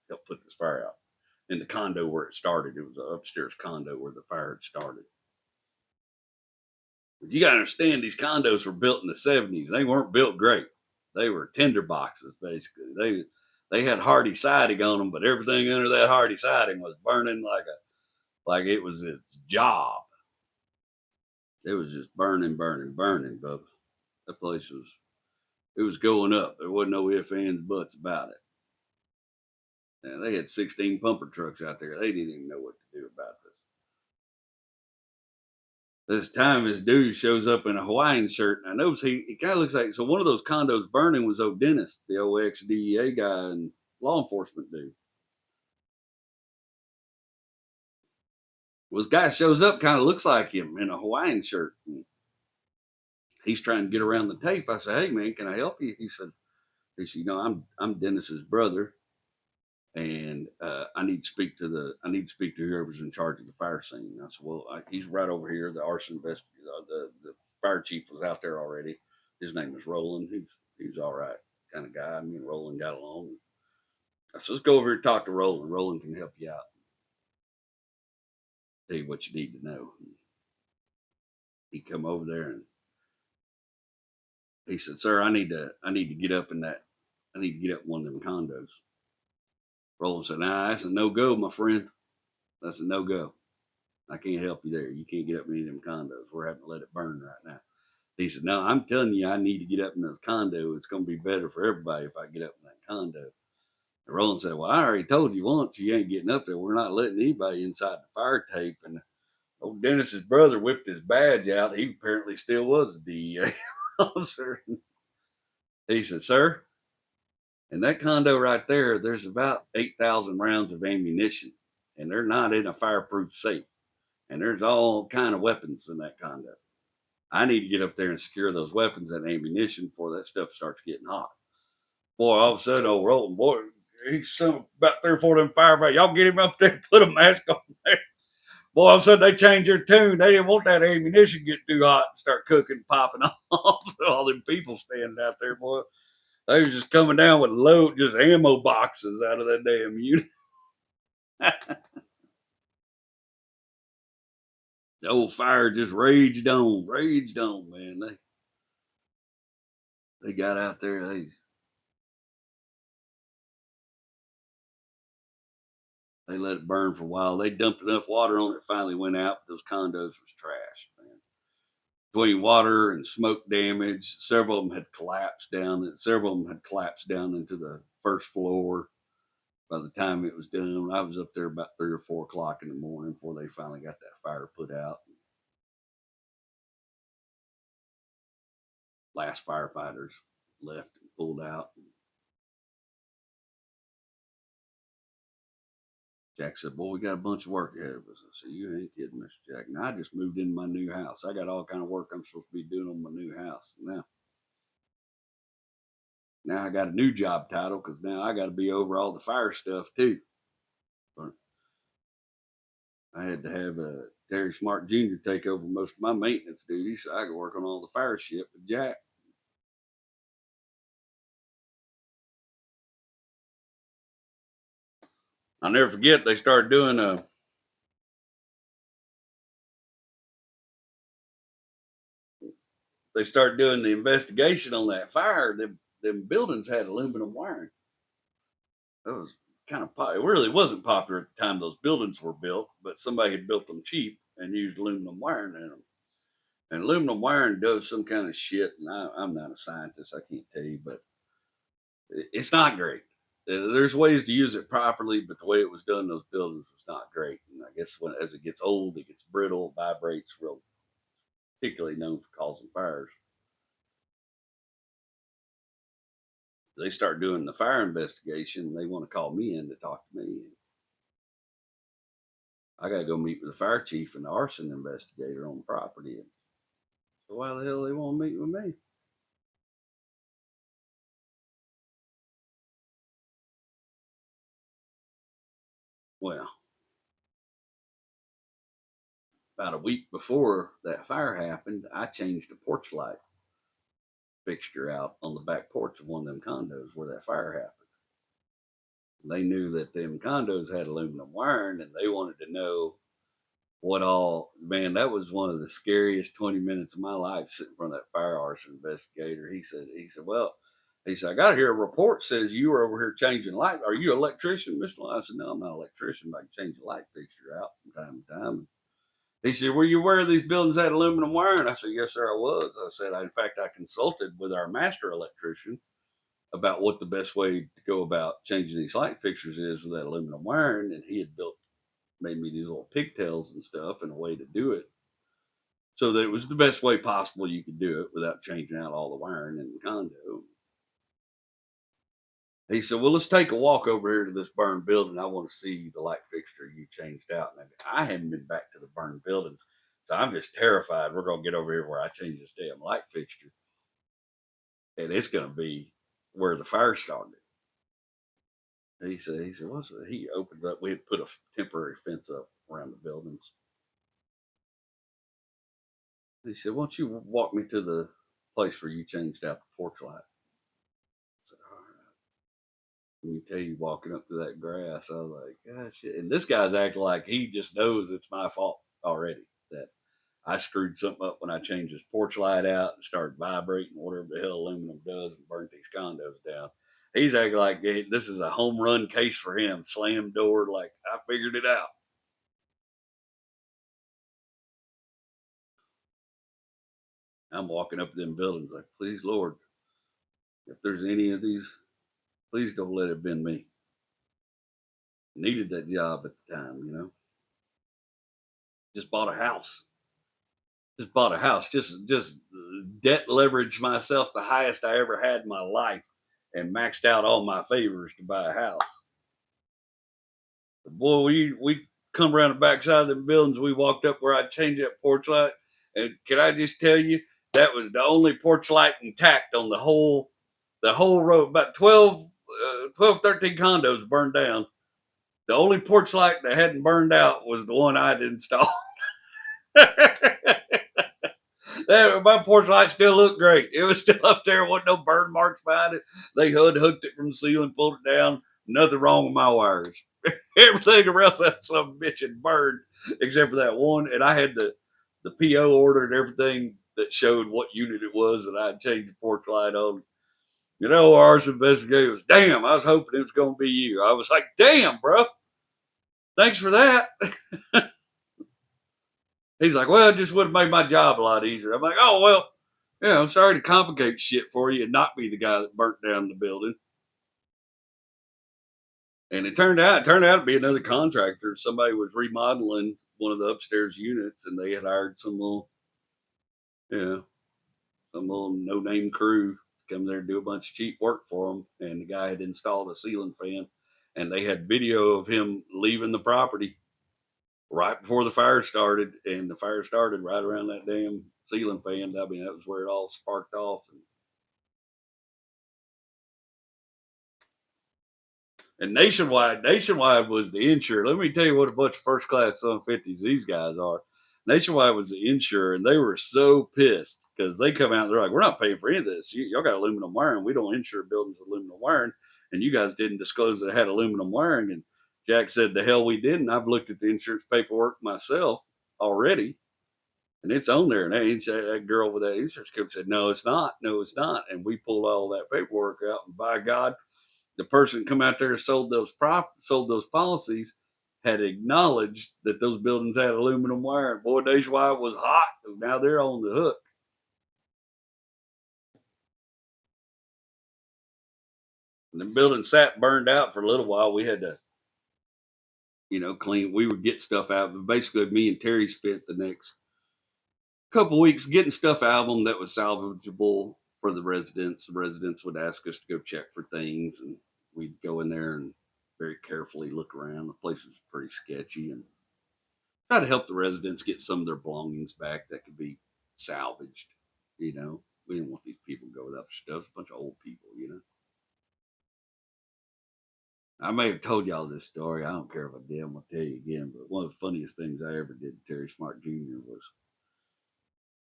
Speaker 2: help put this fire out. In the condo where it started, it was an upstairs condo where the fire had started. But you got to understand, these condos were built in the 70s. They weren't built great. They were tinder boxes, basically. They had hardy siding on them, but everything under that hardy siding was burning like it was its job. It was just burning, Bubba. That place was going up. There wasn't no ifs, ands, buts about it. And they had 16 pumper trucks out there. They didn't even know what to do about this. This time, this dude shows up in a Hawaiian shirt, and I notice he kind of looks like, so one of those condos burning was old Dennis, the old ex-DEA guy and law enforcement dude. Well, this guy shows up, kind of looks like him in a Hawaiian shirt. He's trying to get around the tape. I said, "Hey man, can I help you?" He said, "You know, I'm Dennis's brother, and I need to speak to whoever's in charge of the fire scene." I said, "Well, he's right over here. The Arson Investigation, the fire chief was out there already. His name is Roland. He's all right kind of guy. Me and Roland got along." I said, "Let's go over here and talk to Roland. Roland can help you out. Tell you what you need to know." He come over there and he said, "Sir, I need to get up in that. I need to get up in one of them condos." Roland said, "Nah, that's a no-go, my friend. That's a no-go. I can't help you there. You can't get up in any of them condos. We're having to let it burn right now." He said, "No, I'm telling you, I need to get up in this condo. It's going to be better for everybody if I get up in that condo." And Roland said, "Well, I already told you once you ain't getting up there. We're not letting anybody inside the fire tape." And old Dennis's brother whipped his badge out. He apparently still was a DEA officer. He said, "Sir, in that condo right there, there's about 8,000 rounds of ammunition, and they're not in a fireproof safe. And there's all kind of weapons in that condo. I need to get up there and secure those weapons and ammunition before that stuff starts getting hot." Boy, all of a sudden, old Roland, boy, he's about 3 or 4 of them firefighters. Y'all get him up there and put a mask on there. Boy, all of a sudden they changed their tune. They didn't want that ammunition to get too hot and start cooking, popping off. All them people standing out there, boy. They was just coming down with just ammo boxes out of that damn unit. The old fire just raged on, man. They got out there. They let it burn for a while. They dumped enough water on it, it finally went out. But those condos was trashed, man. Between water and smoke damage, several of them had collapsed down. Several of them had collapsed down into the first floor. By the time it was done, I was up there about 3 or 4 o'clock in the morning before they finally got that fire put out. Last firefighters left and pulled out. Jack said, "Boy, we got a bunch of work ahead of us." I said, "You ain't kidding, Mr. Jack. Now I just moved into my new house. I got all kind of work I'm supposed to be doing on my new house. Now I got a new job title because now I got to be over all the fire stuff too." But I had to have Terry Smart Jr. take over most of my maintenance duties so I could work on all the fire shit with Jack. I'll never forget they started doing the investigation on that fire. Them buildings had aluminum wiring. That was kind of it really wasn't popular at the time those buildings were built, but somebody had built them cheap and used aluminum wiring in them. And aluminum wiring does some kind of shit, and I'm not a scientist, I can't tell you, but it's not great. There's ways to use it properly, but the way it was done in those buildings was not great. And I guess as it gets old, it gets brittle, vibrates, real particularly known for causing fires. They start doing the fire investigation, and they want to call me in to talk to me. I got to go meet with the fire chief and the arson investigator on the property. And so why the hell they want to meet with me? Well, about a week before that fire happened, I changed a porch light fixture out on the back porch of one of them condos where that fire happened. They knew that them condos had aluminum wiring, and they wanted to know what all. Man, that was one of the scariest 20 minutes of my life sitting in front of that fire arson investigator. He said, well, he said, I got to hear a report says you were over here changing light. Are you an electrician, Mr. Long? I said, no, I'm not an electrician, but I can change a light fixture out from time to time. He said, were you aware of these buildings had aluminum wiring? I said, yes, sir, I was. I said, in fact, I consulted with our master electrician about what the best way to go about changing these light fixtures is with that aluminum wiring. And he had made me these little pigtails and stuff and a way to do it so that it was the best way possible you could do it without changing out all the wiring in the condo. He said, well, let's take a walk over here to this burned building. I want to see the light fixture you changed out. And I hadn't been back to the burned buildings, so I'm just terrified we're going to get over here where I change this damn light fixture, and it's going to be where the fire started. He said, what's it? He opened up. We had put a temporary fence up around the buildings. He said, why don't you walk me to the place where you changed out the porch light? I said, all right. Let me tell you, walking up to that grass, I was like, gosh. And this guy's acting like he just knows it's my fault already, that I screwed something up when I changed his porch light out and started vibrating, whatever the hell aluminum does, and burnt these condos down. He's acting like this is a home run case for him. Slam door, like I figured it out. I'm walking up to them buildings like, please, Lord, if there's any of these, please don't let it have been me. Needed that job at the time, you know. Just bought a house. Just debt leveraged myself the highest I ever had in my life and maxed out all my favors to buy a house. But boy, we come around the backside of the buildings. We walked up where I changed that porch light, and can I just tell you that was the only porch light intact on the whole road. About 13 condos burned down. The only porch light that hadn't burned out was the one I'd installed. My porch light still looked great. It was still up there. Wasn't no burn marks behind it. They hooked it from the ceiling, pulled it down. Nothing wrong with my wires. Everything around that some bitch had burned except for that one. And I had the PO order and everything that showed what unit it was that I had changed the porch light on. You know, Arson Investigation was, damn, I was hoping it was going to be you. I was like, damn, bro. Thanks for that. He's like, well, it just would have made my job a lot easier. I'm like, oh, well, yeah, I'm sorry to complicate shit for you and not be the guy that burnt down the building. And it turned out to be another contractor. Somebody was remodeling one of the upstairs units, and they had hired some little no-name crew to come there and do a bunch of cheap work for them. And the guy had installed a ceiling fan, and they had video of him leaving the property right before the fire started, and the fire started right around that damn ceiling fan. I mean, that was where it all sparked off. And Nationwide was the insurer. Let me tell you what a bunch of first class Sun 50s these guys are. Nationwide was the insurer, and they were so pissed because they come out and they're like, we're not paying for any of this. Y'all got aluminum wiring. We don't insure buildings with aluminum wiring. And you guys didn't disclose that it had aluminum wiring. And Jack said, the hell we didn't. I've looked at the insurance paperwork myself already, and it's on there. And that girl with that insurance company said, no, it's not. No, it's not. And we pulled all that paperwork out, and by God, the person come out there and sold those policies had acknowledged that those buildings had aluminum wire. And boy, Nationwide was hot because now they're on the hook. And the building sat burned out for a little while. We had to, clean. We would get stuff out. But basically, me and Terry spent the next couple weeks getting stuff out of them that was salvageable for the residents. The residents would ask us to go check for things, and we'd go in there and very carefully look around. The place was pretty sketchy, and try to help the residents get some of their belongings back that could be salvaged. You know, we didn't want these people to go without their stuff. A bunch of old people, you know. I may have told y'all this story. I don't care if I did. I'm gonna tell you again. But one of the funniest things I ever did to Terry Smart Jr. was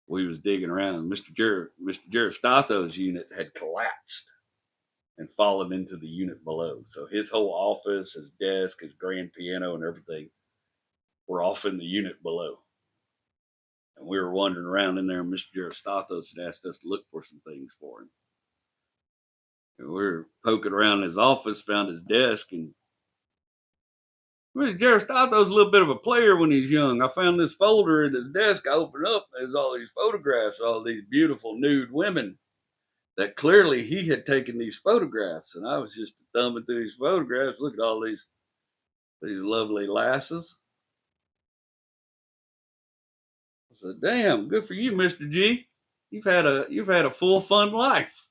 Speaker 2: we was digging around. And Mr. Gerastato's unit had collapsed and fallen into the unit below. So his whole office, his desk, his grand piano, and everything were off in the unit below. And we were wandering around in there, and Mr. Gerastatos had asked us to look for some things for him. And we were poking around his office, found his desk, and Mr. Gerastatos was a little bit of a player when he was young. I found this folder in his desk. I opened up, there's all these photographs, all these beautiful nude women that clearly he had taken these photographs. And I was just thumbing through these photographs. Look at all these lovely lasses. I said, damn, good for you, Mr. G. You've had a full, fun life.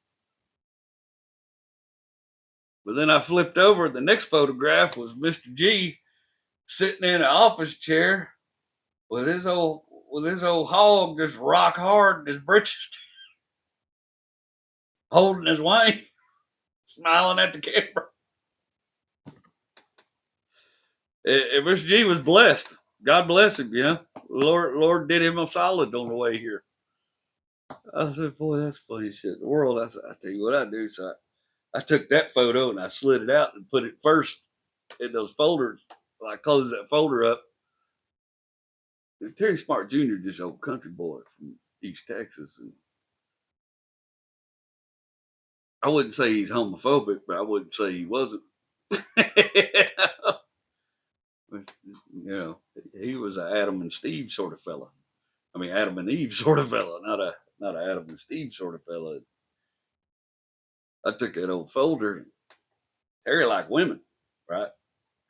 Speaker 2: But then I flipped over. The next photograph was Mr. G sitting in an office chair with his old hog just rock hard in his britches, holding his wang, smiling at the camera. And Mr. G was blessed. God bless him, you know. Lord did him a solid on the way here. I said, boy, that's funny shit. The world, I tell you what I do. So I took that photo and I slid it out and put it first in those folders. I closed that folder up. And Terry Smart Jr., just old country boy from East Texas. And I wouldn't say he's homophobic, but I wouldn't say he wasn't. You know, he was an Adam and Steve sort of fella. I mean, Adam and Eve sort of fella, not a Adam and Steve sort of fella. I took that old folder. Terry liked women, right?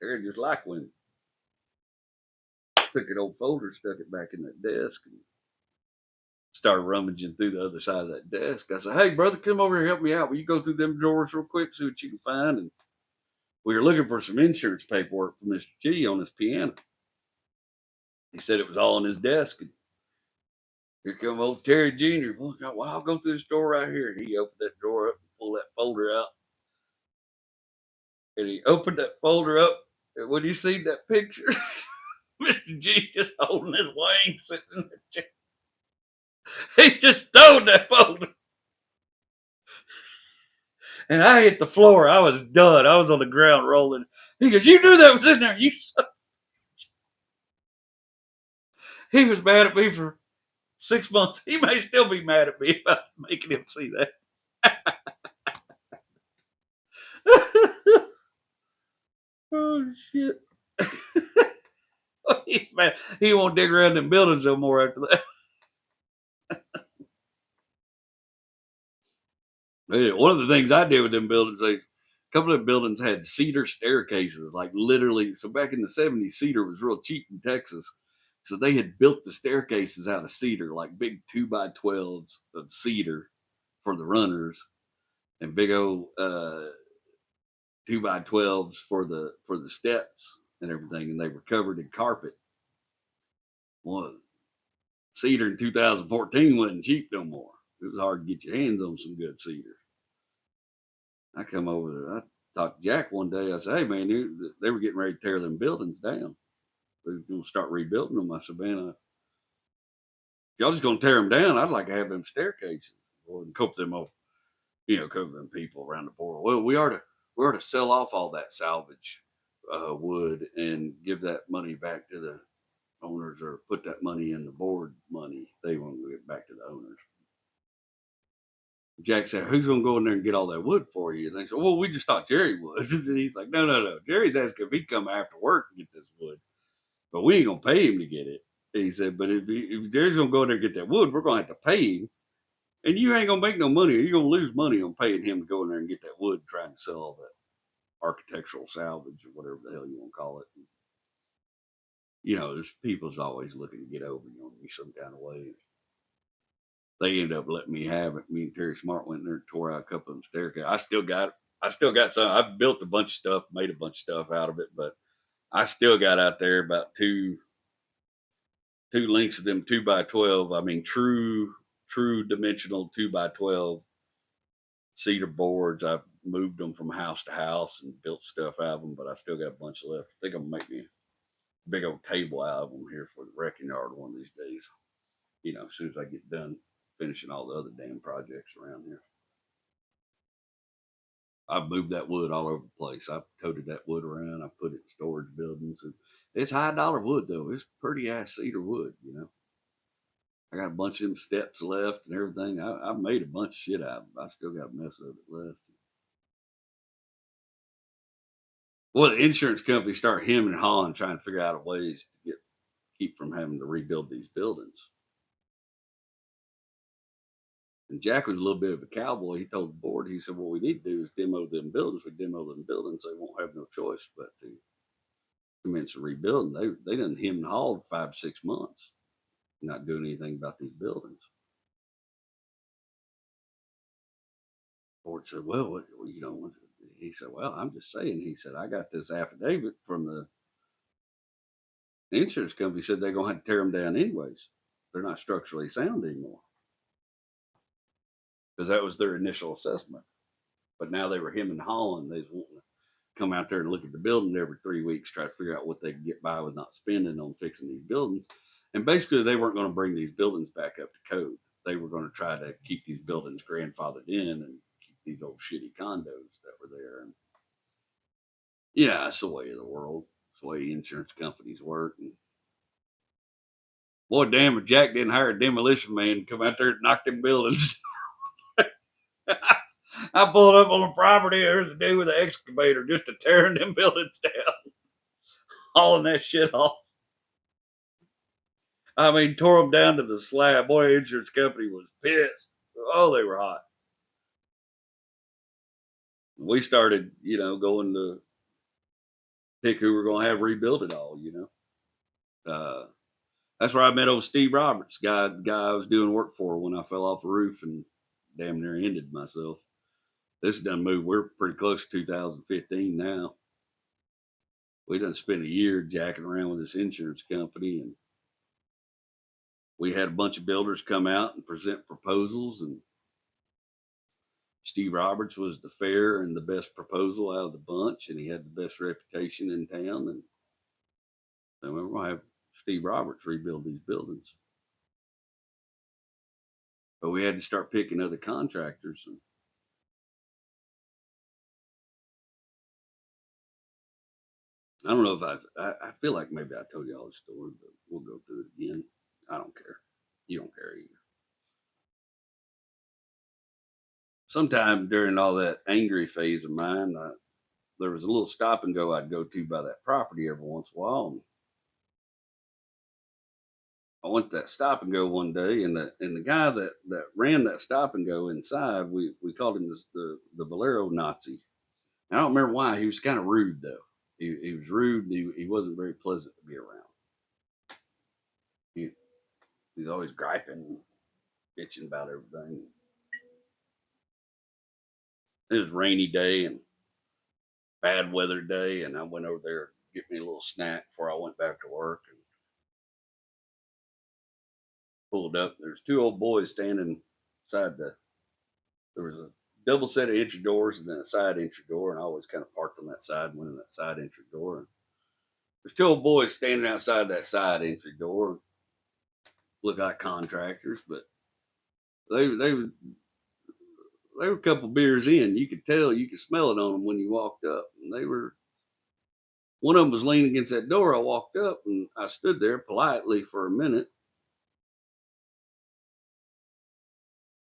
Speaker 2: Terry just liked women. Took that old folder, stuck it back in that desk, and started rummaging through the other side of that desk. I said, hey, brother, come over here, help me out. Will you go through them drawers real quick, see what you can find? And we were looking for some insurance paperwork for Mr. G on his piano. He said it was all on his desk. And here come old Terry Jr. Well, I'll go through this drawer right here. And he opened that drawer up and pulled that folder out. And he opened that folder up. And when he seen that picture, Mr. G just holding his wang, sitting in the chair. He just throwed that folder. And I hit the floor. I was done. I was on the ground rolling. He goes, you knew that was in there. You son. He was mad at me for 6 months. He may still be mad at me about making him see that. Oh, shit. He's mad. He won't dig around them buildings no more after that. One of the things I did with them buildings, a couple of buildings had cedar staircases, like literally. So back in the 70s, cedar was real cheap in Texas. So they had built the staircases out of cedar, like big 2x12s of cedar for the runners, and big old 2x12s for the steps and everything, and they were covered in carpet. Well, cedar in 2014 wasn't cheap no more. It was hard to get your hands on some good cedar. I come over there. I talked to Jack one day. I said, hey, man, they were getting ready to tear them buildings down. They were going to start rebuilding them. I said, man, y'all just going to tear them down. I'd like to have them staircases and cope them over, cover them people around the board. Well, we are to sell off all that salvage wood and give that money back to the owners, or put that money in the board money. They won't give it back to the owners. Jack said, who's going to go in there and get all that wood for you? And they said, well, we just thought Jerry would. And he's like, no. Jerry's asking if he'd come after work and get this wood. But we ain't going to pay him to get it. And he said, but if Jerry's going to go in there and get that wood, we're going to have to pay him. And you ain't going to make no money. You're going to lose money on paying him to go in there and get that wood, trying to sell all that architectural salvage or whatever the hell you want to call it. There's people's always looking to get over you in some kind of way. they ended up letting me have it. Me and Terry Smart went in there and tore out a couple of them staircases. I still got some. I've built a bunch of stuff, made a bunch of stuff out of it, but I still got out there about two links of them 2x12. I mean, true dimensional 2x12 cedar boards. I've moved them from house to house and built stuff out of them, but I still got a bunch left. I think I'm gonna make me a big old table out of them here for the wrecking yard one of these days. You know, as soon as I get done finishing all the other damn projects around here. I've moved that wood all over the place. I've toted that wood around. I put it in storage buildings. And it's high dollar wood though. It's pretty ass cedar wood, you know. I got a bunch of them steps left and everything. I've made a bunch of shit out of it. I still got a mess of it left. Well, the insurance company started hemming and hawing, trying to figure out ways to keep from having to rebuild these buildings. And Jack was a little bit of a cowboy. He told the board, he said, what we need to do is demo them buildings. We demo them buildings, they won't have no choice but to commence a rebuilding. They done hem and hawed 5 to 6 months, not doing anything about these buildings. The board said, well, what, you know, he said, well, I'm just saying. He said, I got this affidavit from the insurance company, said they're going to have to tear them down anyways. They're not structurally sound anymore. Because that was their initial assessment. But now they were hemming and hawing. They was wanting to come out there and look at the building every 3 weeks, try to figure out what they could get by with not spending on fixing these buildings. And basically, they weren't going to bring these buildings back up to code. They were going to try to keep these buildings grandfathered in and keep these old shitty condos that were there. And yeah, it's the way of the world. It's the way insurance companies work. And boy, damn, if Jack didn't hire a demolition man to come out there and knock them buildings. I pulled up on the property. There's a dude with an excavator just to tearing them buildings down, hauling that shit off. I mean, tore them down to the slab. Boy, the insurance company was pissed. Oh, they were hot. We started, you know, going to pick who we're going to have rebuild it all, you know. That's where I met old Steve Roberts, the guy I was doing work for when I fell off the roof and damn near ended myself. This done moved. We're pretty close to 2015 now. We done spent a year jacking around with this insurance company, and we had a bunch of builders come out and present proposals, and Steve Roberts was the fair and the best proposal out of the bunch, and he had the best reputation in town. And so we're going to have Steve Roberts rebuild these buildings. But we had to start picking other contractors. And I don't know if I feel like maybe I told you all the story, but we'll go through it again. I don't care. You don't care either. Sometime during all that angry phase of mine, there was a little stop and go I'd go to by that property every once in a while. And I went to that stop and go one day, and the guy that ran that stop and go inside, we called him the Valero Nazi. I don't remember why. He was kind of rude though. He was rude. He wasn't very pleasant to be around. He's always griping, bitching about everything. It was a rainy day and bad weather day, and I went over there to get me a little snack before I went back to work. And pulled up. There's 2 old boys standing beside there was a double set of entry doors and then a side entry door, and I always kind of parked on that side and went in that side entry door. And there's 2 old boys standing outside that side entry door, look like contractors, but they were a couple beers in. You could tell, you could smell it on them when you walked up. And one of them was leaning against that door. I walked up and I stood there politely for a minute.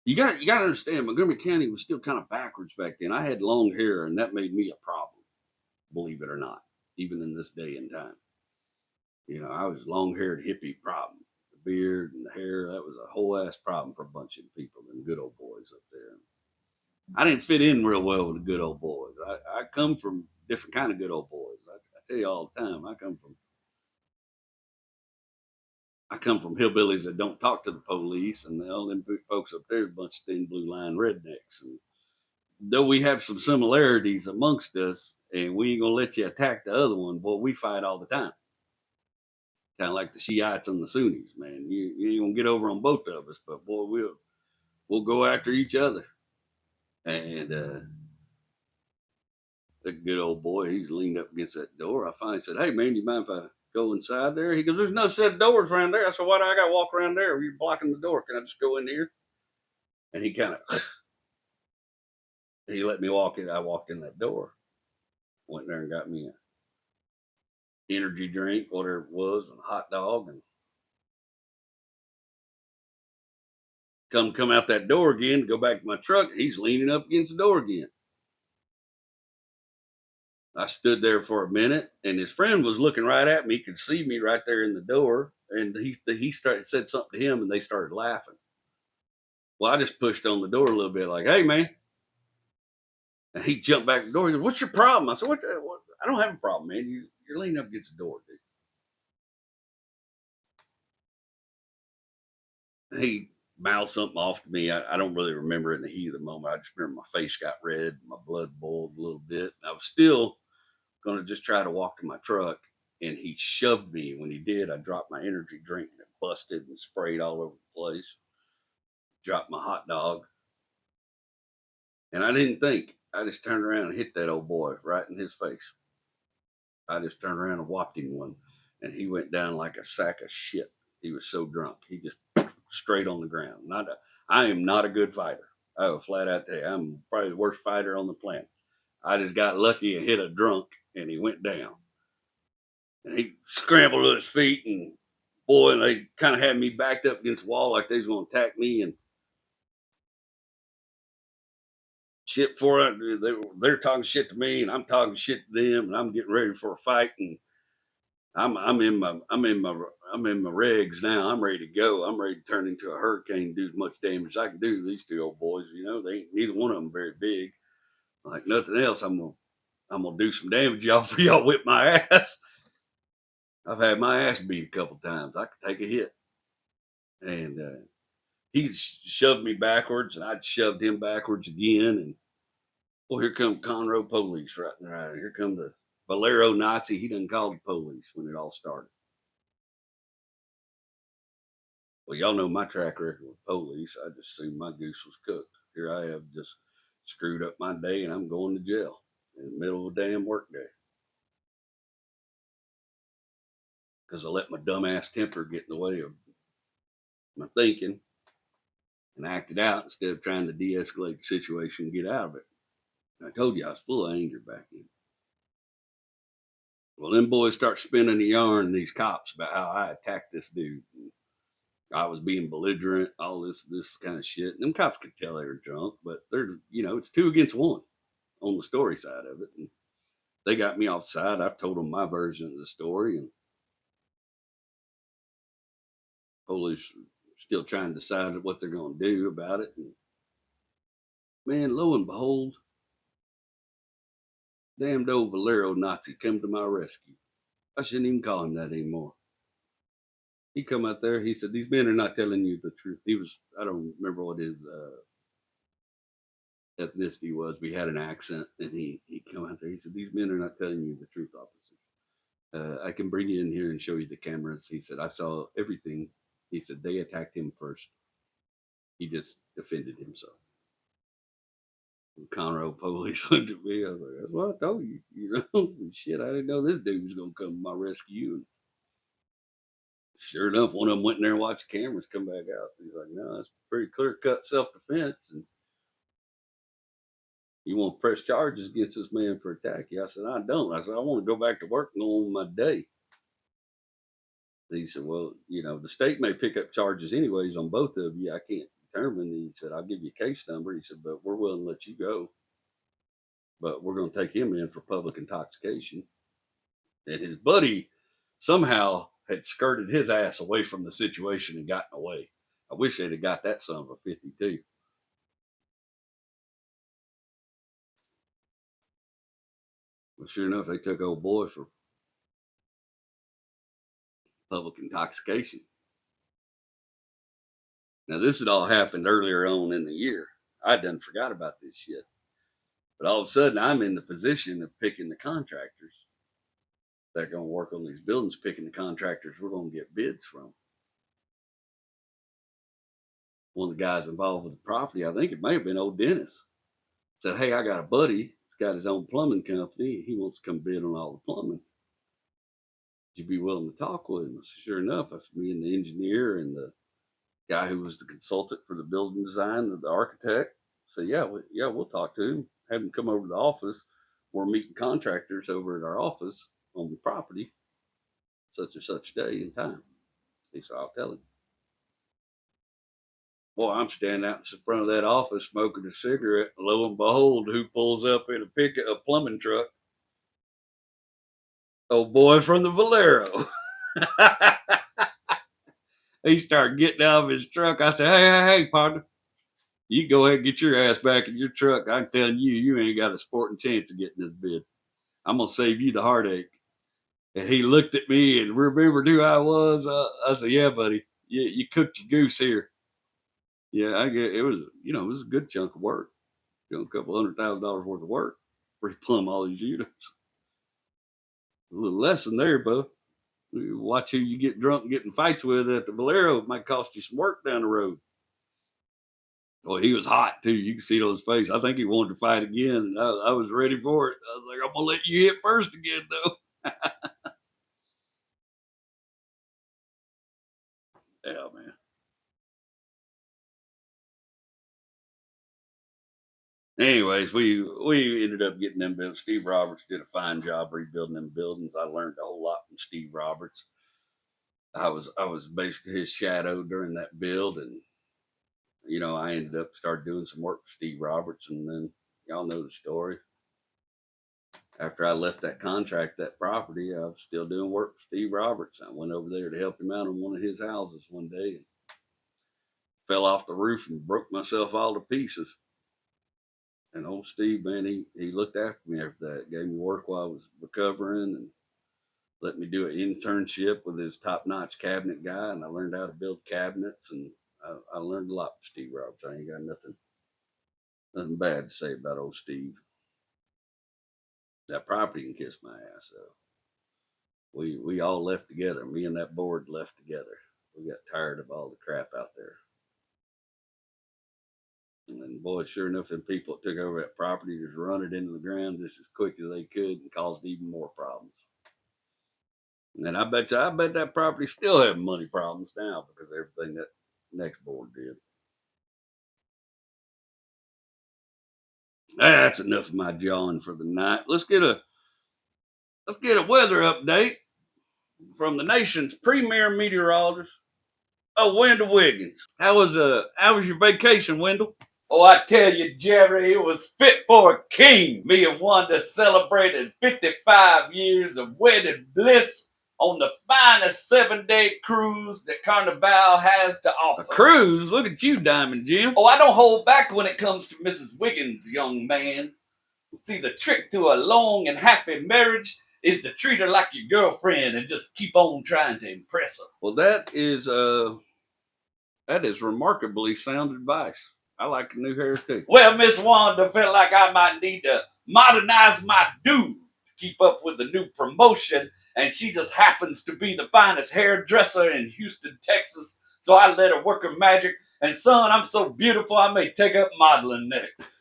Speaker 2: You got to understand, Montgomery County was still kind of backwards back then. I had long hair, and that made me a problem, believe it or not, even in this day and time. You know, I was long-haired hippie problem. The beard and the hair, that was a whole ass problem for a bunch of people, them good old boys up there. I didn't fit in real well with the good old boys. I come from different kind of good old boys. I tell you all the time, I come from I come from hillbillies that don't talk to the police, and all them folks up there are a bunch of thin blue line rednecks. And though we have some similarities amongst us, and we ain't gonna let you attack the other one, boy, we fight all the time. Kind of like the Shiites and the Sunnis, man. You ain't gonna get over on both of us, but boy, we'll go after each other. And the good old boy, he's leaned up against that door. I finally said, "Hey, man, you mind if I go inside there?" He goes, "There's no set doors around there." I said, "Why do I got to walk around there? You're blocking the door. Can I just go in here?" And he kind of, he let me walk in. I walked in that door, went there and got me an energy drink, whatever it was, and a hot dog, and come out that door again to go back to my truck. He's leaning up against the door again. I stood there for a minute, and his friend was looking right at me. He could see me right there in the door, and he said something to him, and they started laughing. Well, I just pushed on the door a little bit, like, "Hey, man," and he jumped back the door. He goes, "What's your problem?" I said, "What? I don't have a problem, man. You're leaning up against the door, dude." And he mouthed something off to me. I don't really remember it in the heat of the moment. I just remember my face got red, my blood boiled a little bit. I was still going to just try to walk to my truck, and he shoved me. When he did, I dropped my energy drink, and it busted and sprayed all over the place. Dropped my hot dog, and I didn't think. I just turned around and hit that old boy right in his face. I just turned around and whopped him one, and he went down like a sack of shit. He was so drunk. He just straight on the ground. I am not a good fighter. I will flat out tell you, I'm probably the worst fighter on the planet. I just got lucky and hit a drunk, and he went down. And he scrambled to his feet, and boy, and they kind of had me backed up against the wall like they was going to attack me. And shit for it, they're talking shit to me, and I'm talking shit to them, and I'm getting ready for a fight. And I'm in my regs now. I'm ready to go. I'm ready to turn into a hurricane, do as much damage as I can do to these two old boys. You know, they ain't neither one of them very big. Like nothing else, I'm gonna do some damage y'all for y'all whip my ass. I've had my ass beat a couple times. I could take a hit, and he shoved me backwards, and I shoved him backwards again. And well, here come Conroe police right there. Here come the Valero Nazi. He done called the police when it all started. Well, y'all know my track record with police. I just assumed my goose was cooked. Here I have just screwed up my day, and I'm going to jail in the middle of a damn work day because I let my dumbass temper get in the way of my thinking and acted out instead of trying to de-escalate the situation and get out of it. I told you I was full of anger back then. Well, them boys start spinning the yarn, these cops, about how I attacked this dude. And I was being belligerent, all this kind of shit. And them cops could tell they were drunk, but it's 2 against 1 on the story side of it. And they got me off the side. I've told them my version of the story, and police still trying to decide what they're going to do about it. And man, lo and behold, damned old Valero Nazi come to my rescue. I shouldn't even call him that anymore. He come out there. He said, "These men are not telling you the truth." I don't remember what his ethnicity was. We had an accent, and he come out there. He said, "These men are not telling you the truth, officer. I can bring you in here and show you the cameras." He said, "I saw everything." He said, "They attacked him first. He just defended himself." The Conroe police looked at me. I was like, "That's what I told you." Shit, I didn't know this dude was going to come to my rescue. And sure enough, one of them went in there and watched the cameras come back out. He's like, "No, that's pretty clear cut self defense. And you want to press charges against this man for attacking?" I said, "I don't." I said, "I want to go back to work and go on my day." He said, "Well, the state may pick up charges anyways on both of you. I can't determine." He said, "I'll give you a case number." He said, "But we're willing to let you go. But we're going to take him in for public intoxication." And his buddy somehow had skirted his ass away from the situation and gotten away. I wish they'd have got that son of a 52. Well, sure enough, they took old boy for public intoxication. Now, this had all happened earlier on in the year. I done forgot about this shit. But all of a sudden, I'm in the position of picking the contractors that are going to work on these buildings, picking the contractors we're going to get bids from. One of the guys involved with the property, I think it may have been old Dennis, said, "Hey, I got a buddy. He's got his own plumbing company. He wants to come bid on all the plumbing. Would you be willing to talk with him?" I said, "Sure enough." I said, "Me and the engineer and the guy who was the consultant for the building design, the architect." So yeah, we'll talk to him. Have him come over to the office. We're meeting contractors over at our office on the property, such and such day and time. He said, "I'll tell him." Boy, I'm standing out in front of that office smoking a cigarette. Lo and behold, who pulls up in a plumbing truck? Old boy from the Valero. He started getting out of his truck. I said, hey, partner, you go ahead and get your ass back in your truck. I'm telling you, you ain't got a sporting chance of getting this bid. I'm going to save you the heartache. And he looked at me and remembered who I was. I said, "Yeah, buddy, you cooked your goose here." Yeah, I get it was, it was a good chunk of work. A couple $100,000 worth of work. Replumb all these units. A little lesson there, bud. Watch who you get drunk and get in fights with at the Valero. It might cost you some work down the road. Well, he was hot too. You can see it on his face. I think he wanted to fight again. And I was ready for it. I was like, "I'm gonna let you hit first again, though." Yeah, man. Anyways, we ended up getting them built. Steve Roberts did a fine job rebuilding them buildings. I learned a whole lot from Steve Roberts. I was basically his shadow during that build, and I ended up started doing some work for Steve Roberts, and then y'all know the story. After I left that contract, that property, I was still doing work for Steve Roberts. I went over there to help him out on one of his houses one day and fell off the roof and broke myself all to pieces. And old Steve, man, he looked after me after that, gave me work while I was recovering, and let me do an internship with his top-notch cabinet guy, and I learned how to build cabinets, and I learned a lot from Steve Roberts. I ain't got nothing bad to say about old Steve. That property can kiss my ass, though. We all left together. Me and that board left together. We got tired of all the crap out there. And then, boy, sure enough, them people that took over that property just run it into the ground just as quick as they could and caused even more problems. And I bet that property still having money problems now because of everything that next board did. That's enough of my jawing for the night. Let's get a weather update from the nation's premier meteorologist, Wendell Wiggins. How was your vacation, Wendell? Oh, I tell you, Jerry, it was fit for a king. Me and Wanda celebrated 55 years of wedded bliss on the finest 7-day cruise that Carnival has to offer. A cruise? Look at you, Diamond Jim. Oh, I don't hold back when it comes to Mrs. Wiggins, young man. See, the trick to a long and happy marriage is to treat her like your girlfriend and just keep on trying to impress her. Well, that is remarkably sound advice. I like a new hair too. Well, Miss Wanda felt like I might need to modernize my dude to keep up with the new promotion, and she just happens to be the finest hairdresser in Houston, Texas. So I let her work her magic. And son, I'm so beautiful, I may take up modeling next.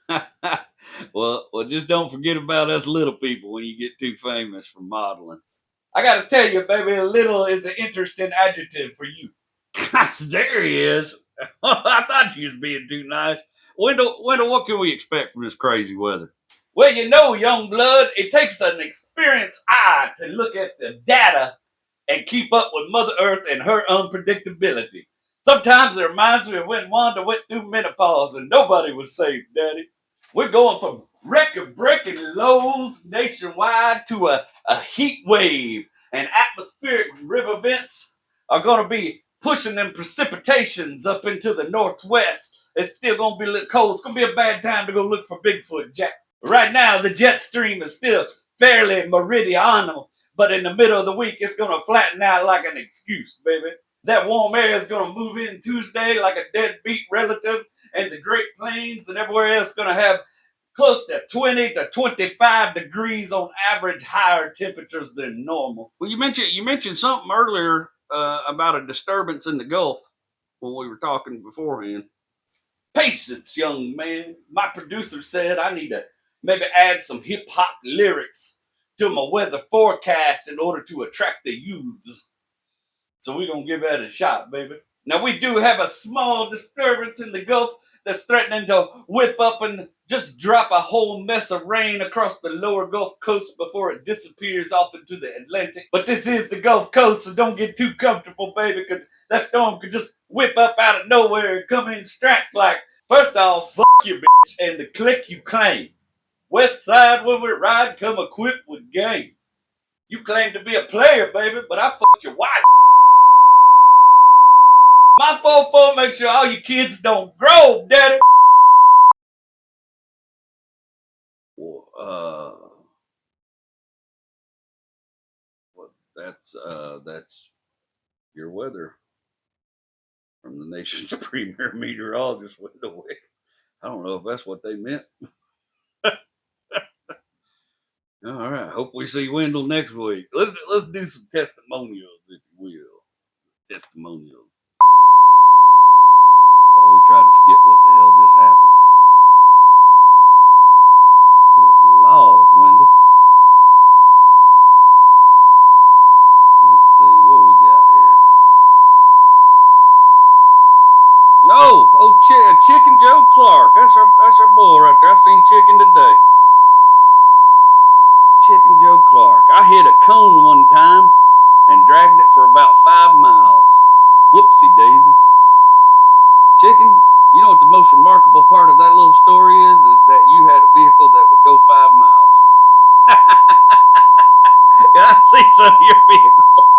Speaker 2: Well, just don't forget about us little people when you get too famous for modeling. I got to tell you, baby, little is an interesting adjective for you. There he is. I thought you was being too nice. Wendell, what can we expect from this crazy weather? Well, young blood, it takes an experienced eye to look at the data and keep up with Mother Earth and her unpredictability. Sometimes it reminds me of when Wanda went through menopause and nobody was safe, Daddy. We're going from record-breaking lows nationwide to a heat wave, and atmospheric river vents are going to be pushing them precipitations up into the northwest. It's still going to be a little cold. It's going to be a bad time to go look for Bigfoot, Jack. Right now, the jet stream is still fairly meridional, but in the middle of the week, it's going to flatten out like an excuse, baby. That warm air is going to move in Tuesday like a deadbeat relative, and the Great Plains and everywhere else is going to have close to 20 to 25 degrees on average higher temperatures than normal. Well, you mentioned something earlier about a disturbance in the Gulf when we were talking beforehand. Patience, young man. My producer said I need to maybe add some hip hop lyrics to my weather forecast in order to attract the youths. So we're going to give that a shot, baby. Now, we do have a small disturbance in the Gulf that's threatening to whip up and just drop a whole mess of rain across the lower Gulf Coast before it disappears off into the Atlantic. But this is the Gulf Coast, so don't get too comfortable, baby, because that storm could just whip up out of nowhere and come in strike like, first off, fuck you, bitch, and the click you claim. West side when we ride, come equipped with game. You claim to be a player, baby, but I fucked your wife. My 4-4 make sure all you kids don't grow, daddy. Well, that's your weather from the nation's premier meteorologist, Wendell. I don't know if that's what they meant. All right, hope we see Wendell next week. Let's do some testimonials, if you will. Testimonials. While we try to forget what the hell just happened. Good Lord, Wendell. Let's see what we got here. No, oh, Chicken Joe Clark. That's our boy right there. I seen Chicken today. Chicken Joe Clark. I hit a cone one time and dragged it for about 5 miles. Whoopsie daisy. Chicken, you know what the most remarkable part of that little story is? Is that you had a vehicle that would go 5 miles. I see some of your vehicles.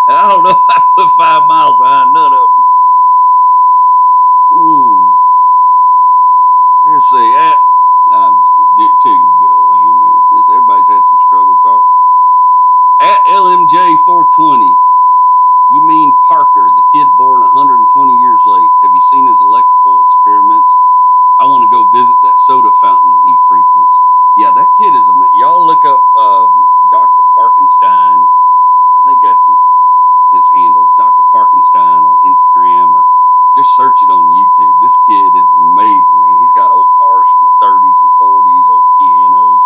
Speaker 2: I don't know if I put 5 miles behind none of them. Let's see. I'm just kidding. Chicken's a good old hand, man. Everybody's had some struggle cars. At LMJ420, you mean Parker, the kid born 120 years late. Have you seen his electrical experiments? I want to go visit that soda fountain he frequents. Yeah, that kid is amazing. Y'all look up Dr. Parkenstein. I think that's his handles, Dr. Parkenstein on Instagram, or just search it on YouTube. This kid is amazing, man. He's got old cars from the 30s and 40s, old pianos.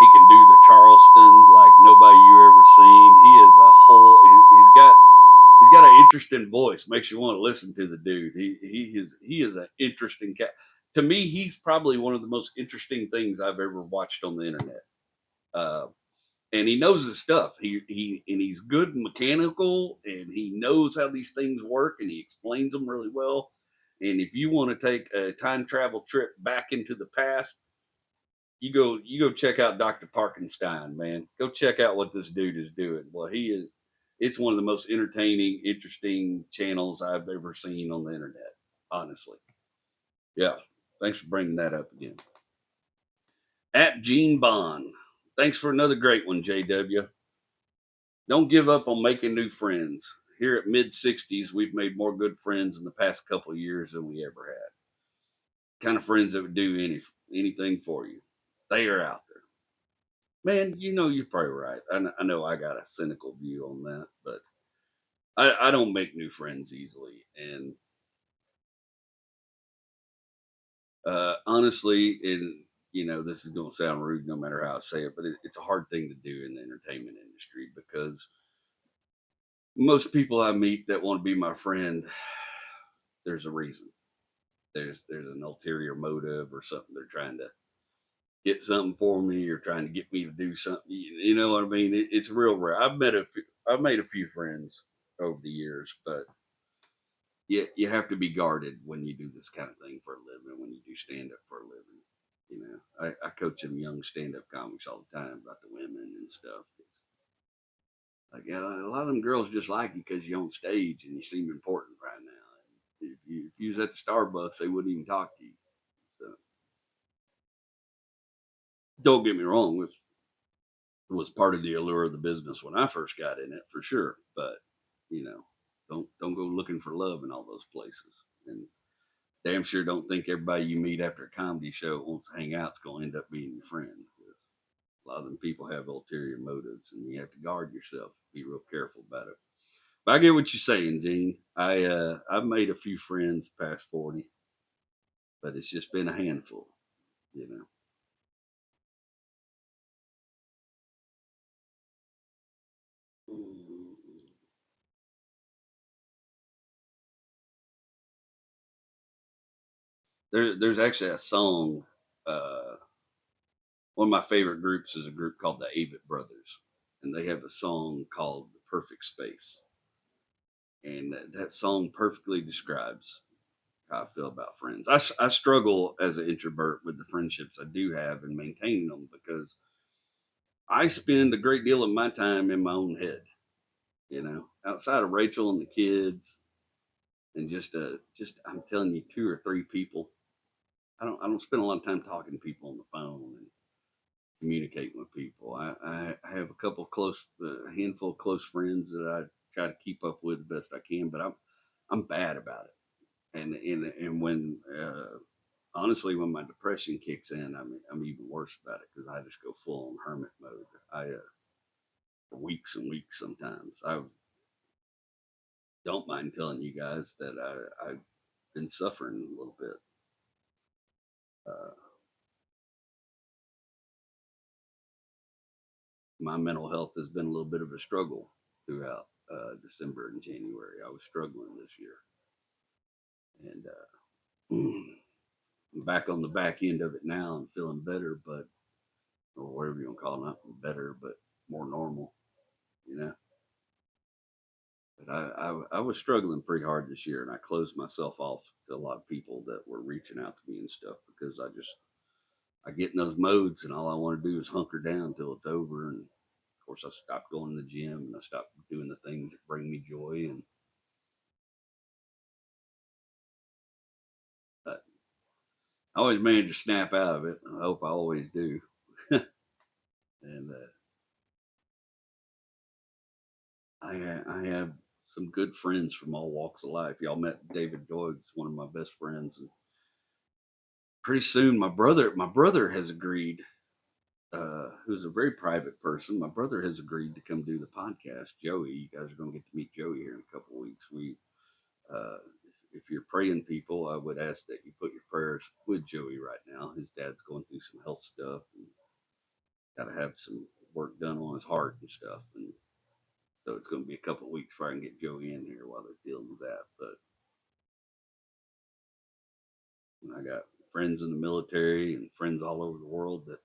Speaker 2: He can do the Charleston like nobody you ever seen. He is he's got an interesting voice. Makes you want to listen to the dude. He is an interesting cat. To me, he's probably one of the most interesting things I've ever watched on the internet. And he knows his stuff. He's good mechanical, and he knows how these things work, and he explains them really well. And if you want to take a time travel trip back into the past, you go check out Dr. Parkenstein, man. Go check out what this dude is doing. Well, it's one of the most entertaining, interesting channels I've ever seen on the internet, honestly. Yeah. Thanks for bringing that up again. At Gene Bond. Thanks for another great one, JW. Don't give up on making new friends. Here at mid-60s, we've made more good friends in the past couple of years than we ever had. Kind of friends that would do anything for you. They are out there. Man, you're probably right. I know I got a cynical view on that, but I don't make new friends easily. And honestly, this is going to sound rude no matter how I say it, but it's a hard thing to do in the entertainment industry because most people I meet that want to be my friend, there's a reason. There's an ulterior motive or something. They're trying to get something for me or trying to get me to do something. You know what I mean? It's real rare. I've made a few friends over the years, but you have to be guarded when you do this kind of thing for a living. When you do stand up for a living, I coach them young stand up comics all the time about the women and stuff. Like, yeah, a lot of them girls just like you because you're on stage and you seem important right now. If you was at the Starbucks, they wouldn't even talk to you. So, don't get me wrong, it was part of the allure of the business when I first got in it, for sure. But, Don't go looking for love in all those places. And damn sure don't think everybody you meet after a comedy show that wants to hang out is going to end up being your friend. Because a lot of them people have ulterior motives, and you have to guard yourself. Be real careful about it. But I get what you're saying, Dean. I've made a few friends past 40, but it's just been a handful, you know. There's actually a song. Uh, One of my favorite groups is a group called the Avett Brothers, and they have a song called "The Perfect Space," and that song perfectly describes how I feel about friends. I struggle as an introvert with the friendships I do have and maintaining them because I spend a great deal of my time in my own head. You know, outside of Rachel and the kids, and just I'm telling you, two or three people. I don't spend a lot of time talking to people on the phone and communicating with people. I have a couple close, a handful of close friends that I try to keep up with the best I can, but I'm bad about it. And when honestly, when my depression kicks in, I'm even worse about it because I just go full on hermit mode. For weeks and weeks sometimes. I don't mind telling you guys that I've been suffering a little bit. Uh, my mental health has been a little bit of a struggle throughout December and January. I was struggling this year, and I'm back on the back end of it now and feeling better, but or whatever you want to call it, not better, but more normal, you know. But I was struggling pretty hard this year, and I closed myself off to a lot of people that were reaching out to me and stuff because I get in those modes, and all I want to do is hunker down until it's over. And of course, I stopped going to the gym, and I stopped doing the things that bring me joy. And I always manage to snap out of it. And I hope I always do. And I have some good friends from all walks of life. Y'all met David Doig, one of my best friends, and pretty soon my brother has agreed. Who's a very private person. My brother has agreed to come do the podcast. Joey, you guys are going to get to meet Joey here in a couple of weeks. Uh, if you're praying people, I would ask that you put your prayers with Joey right now. His dad's going through some health stuff and got to have some work done on his heart and stuff. And so it's going to be a couple of weeks before I can get Joey in here while they're dealing with that. But I got friends in the military and friends all over the world that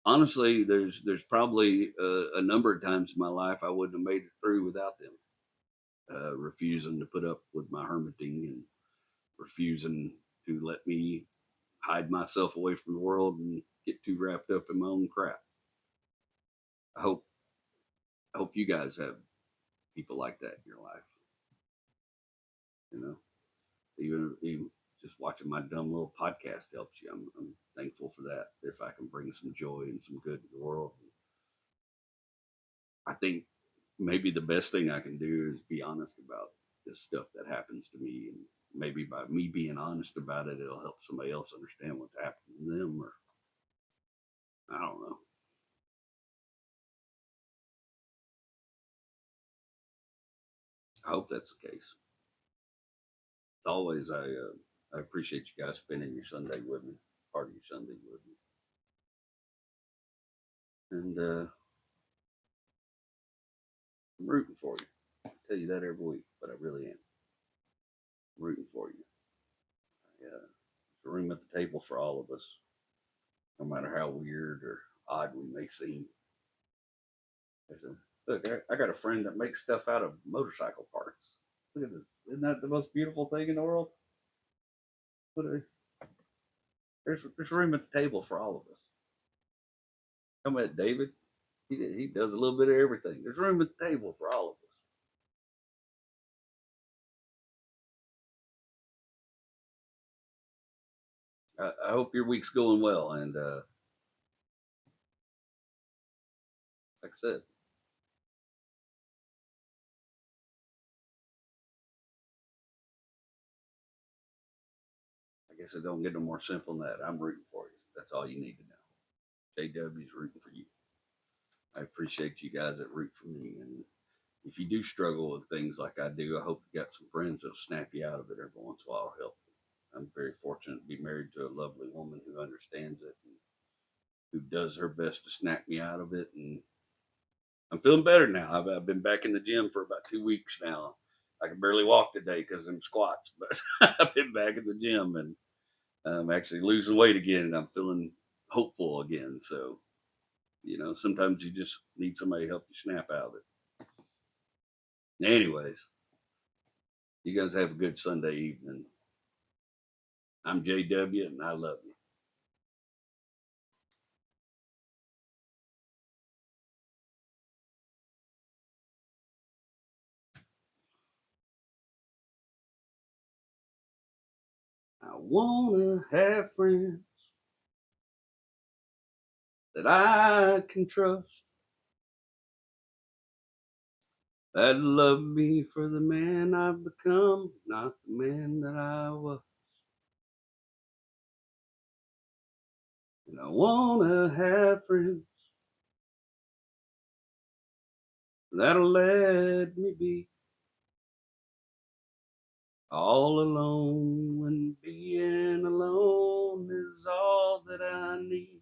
Speaker 2: honestly, there's probably a number of times in my life I wouldn't have made it through without them. Refusing to put up with my hermiting and refusing to let me hide myself away from the world and get too wrapped up in my own crap. I hope you guys have people like that in your life. You know, even just watching my dumb little podcast helps you. I'm thankful for that. If I can bring some joy and some good to the world, I think maybe the best thing I can do is be honest about this stuff that happens to me, and maybe by me being honest about it, it'll help somebody else understand what's happening to them. Or I don't know. I hope that's the case. As always, I appreciate you guys spending your Sunday with me, part of your Sunday with me, and I'm rooting for you. I tell you that every week, but I really am. I'm rooting for you. Yeah, there's a room at the table for all of us, no matter how weird or odd we may seem. Look, I got a friend that makes stuff out of motorcycle parts. Look at this. Isn't that the most beautiful thing in the world? There's room at the table for all of us. Come at David. He does a little bit of everything. There's room at the table for all of us. I hope your week's going well. And like I said, guess it don't get no more simple than that. I'm rooting for you. That's all you need to know. JW's rooting for you. I appreciate you guys that root for me. And if you do struggle with things like I do, I hope you got some friends that'll snap you out of it every once in a while, help you. I'm very fortunate to be married to a lovely woman who understands it and who does her best to snap me out of it. And I'm feeling better now. I've been back in the gym for about 2 weeks now. I can barely walk today because of them squats, but I've been back in the gym and I'm actually losing weight again and I'm feeling hopeful again. So, sometimes you just need somebody to help you snap out of it. Anyways, you guys have a good Sunday evening. I'm JW and I love you. I wanna have friends that I can trust, that love me for the man I've become, not the man that I was. And I wanna have friends that'll let me be all alone when being alone is all that I need.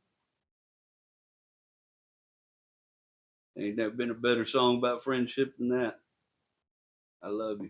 Speaker 2: Ain't there been a better song about friendship than that? I love you.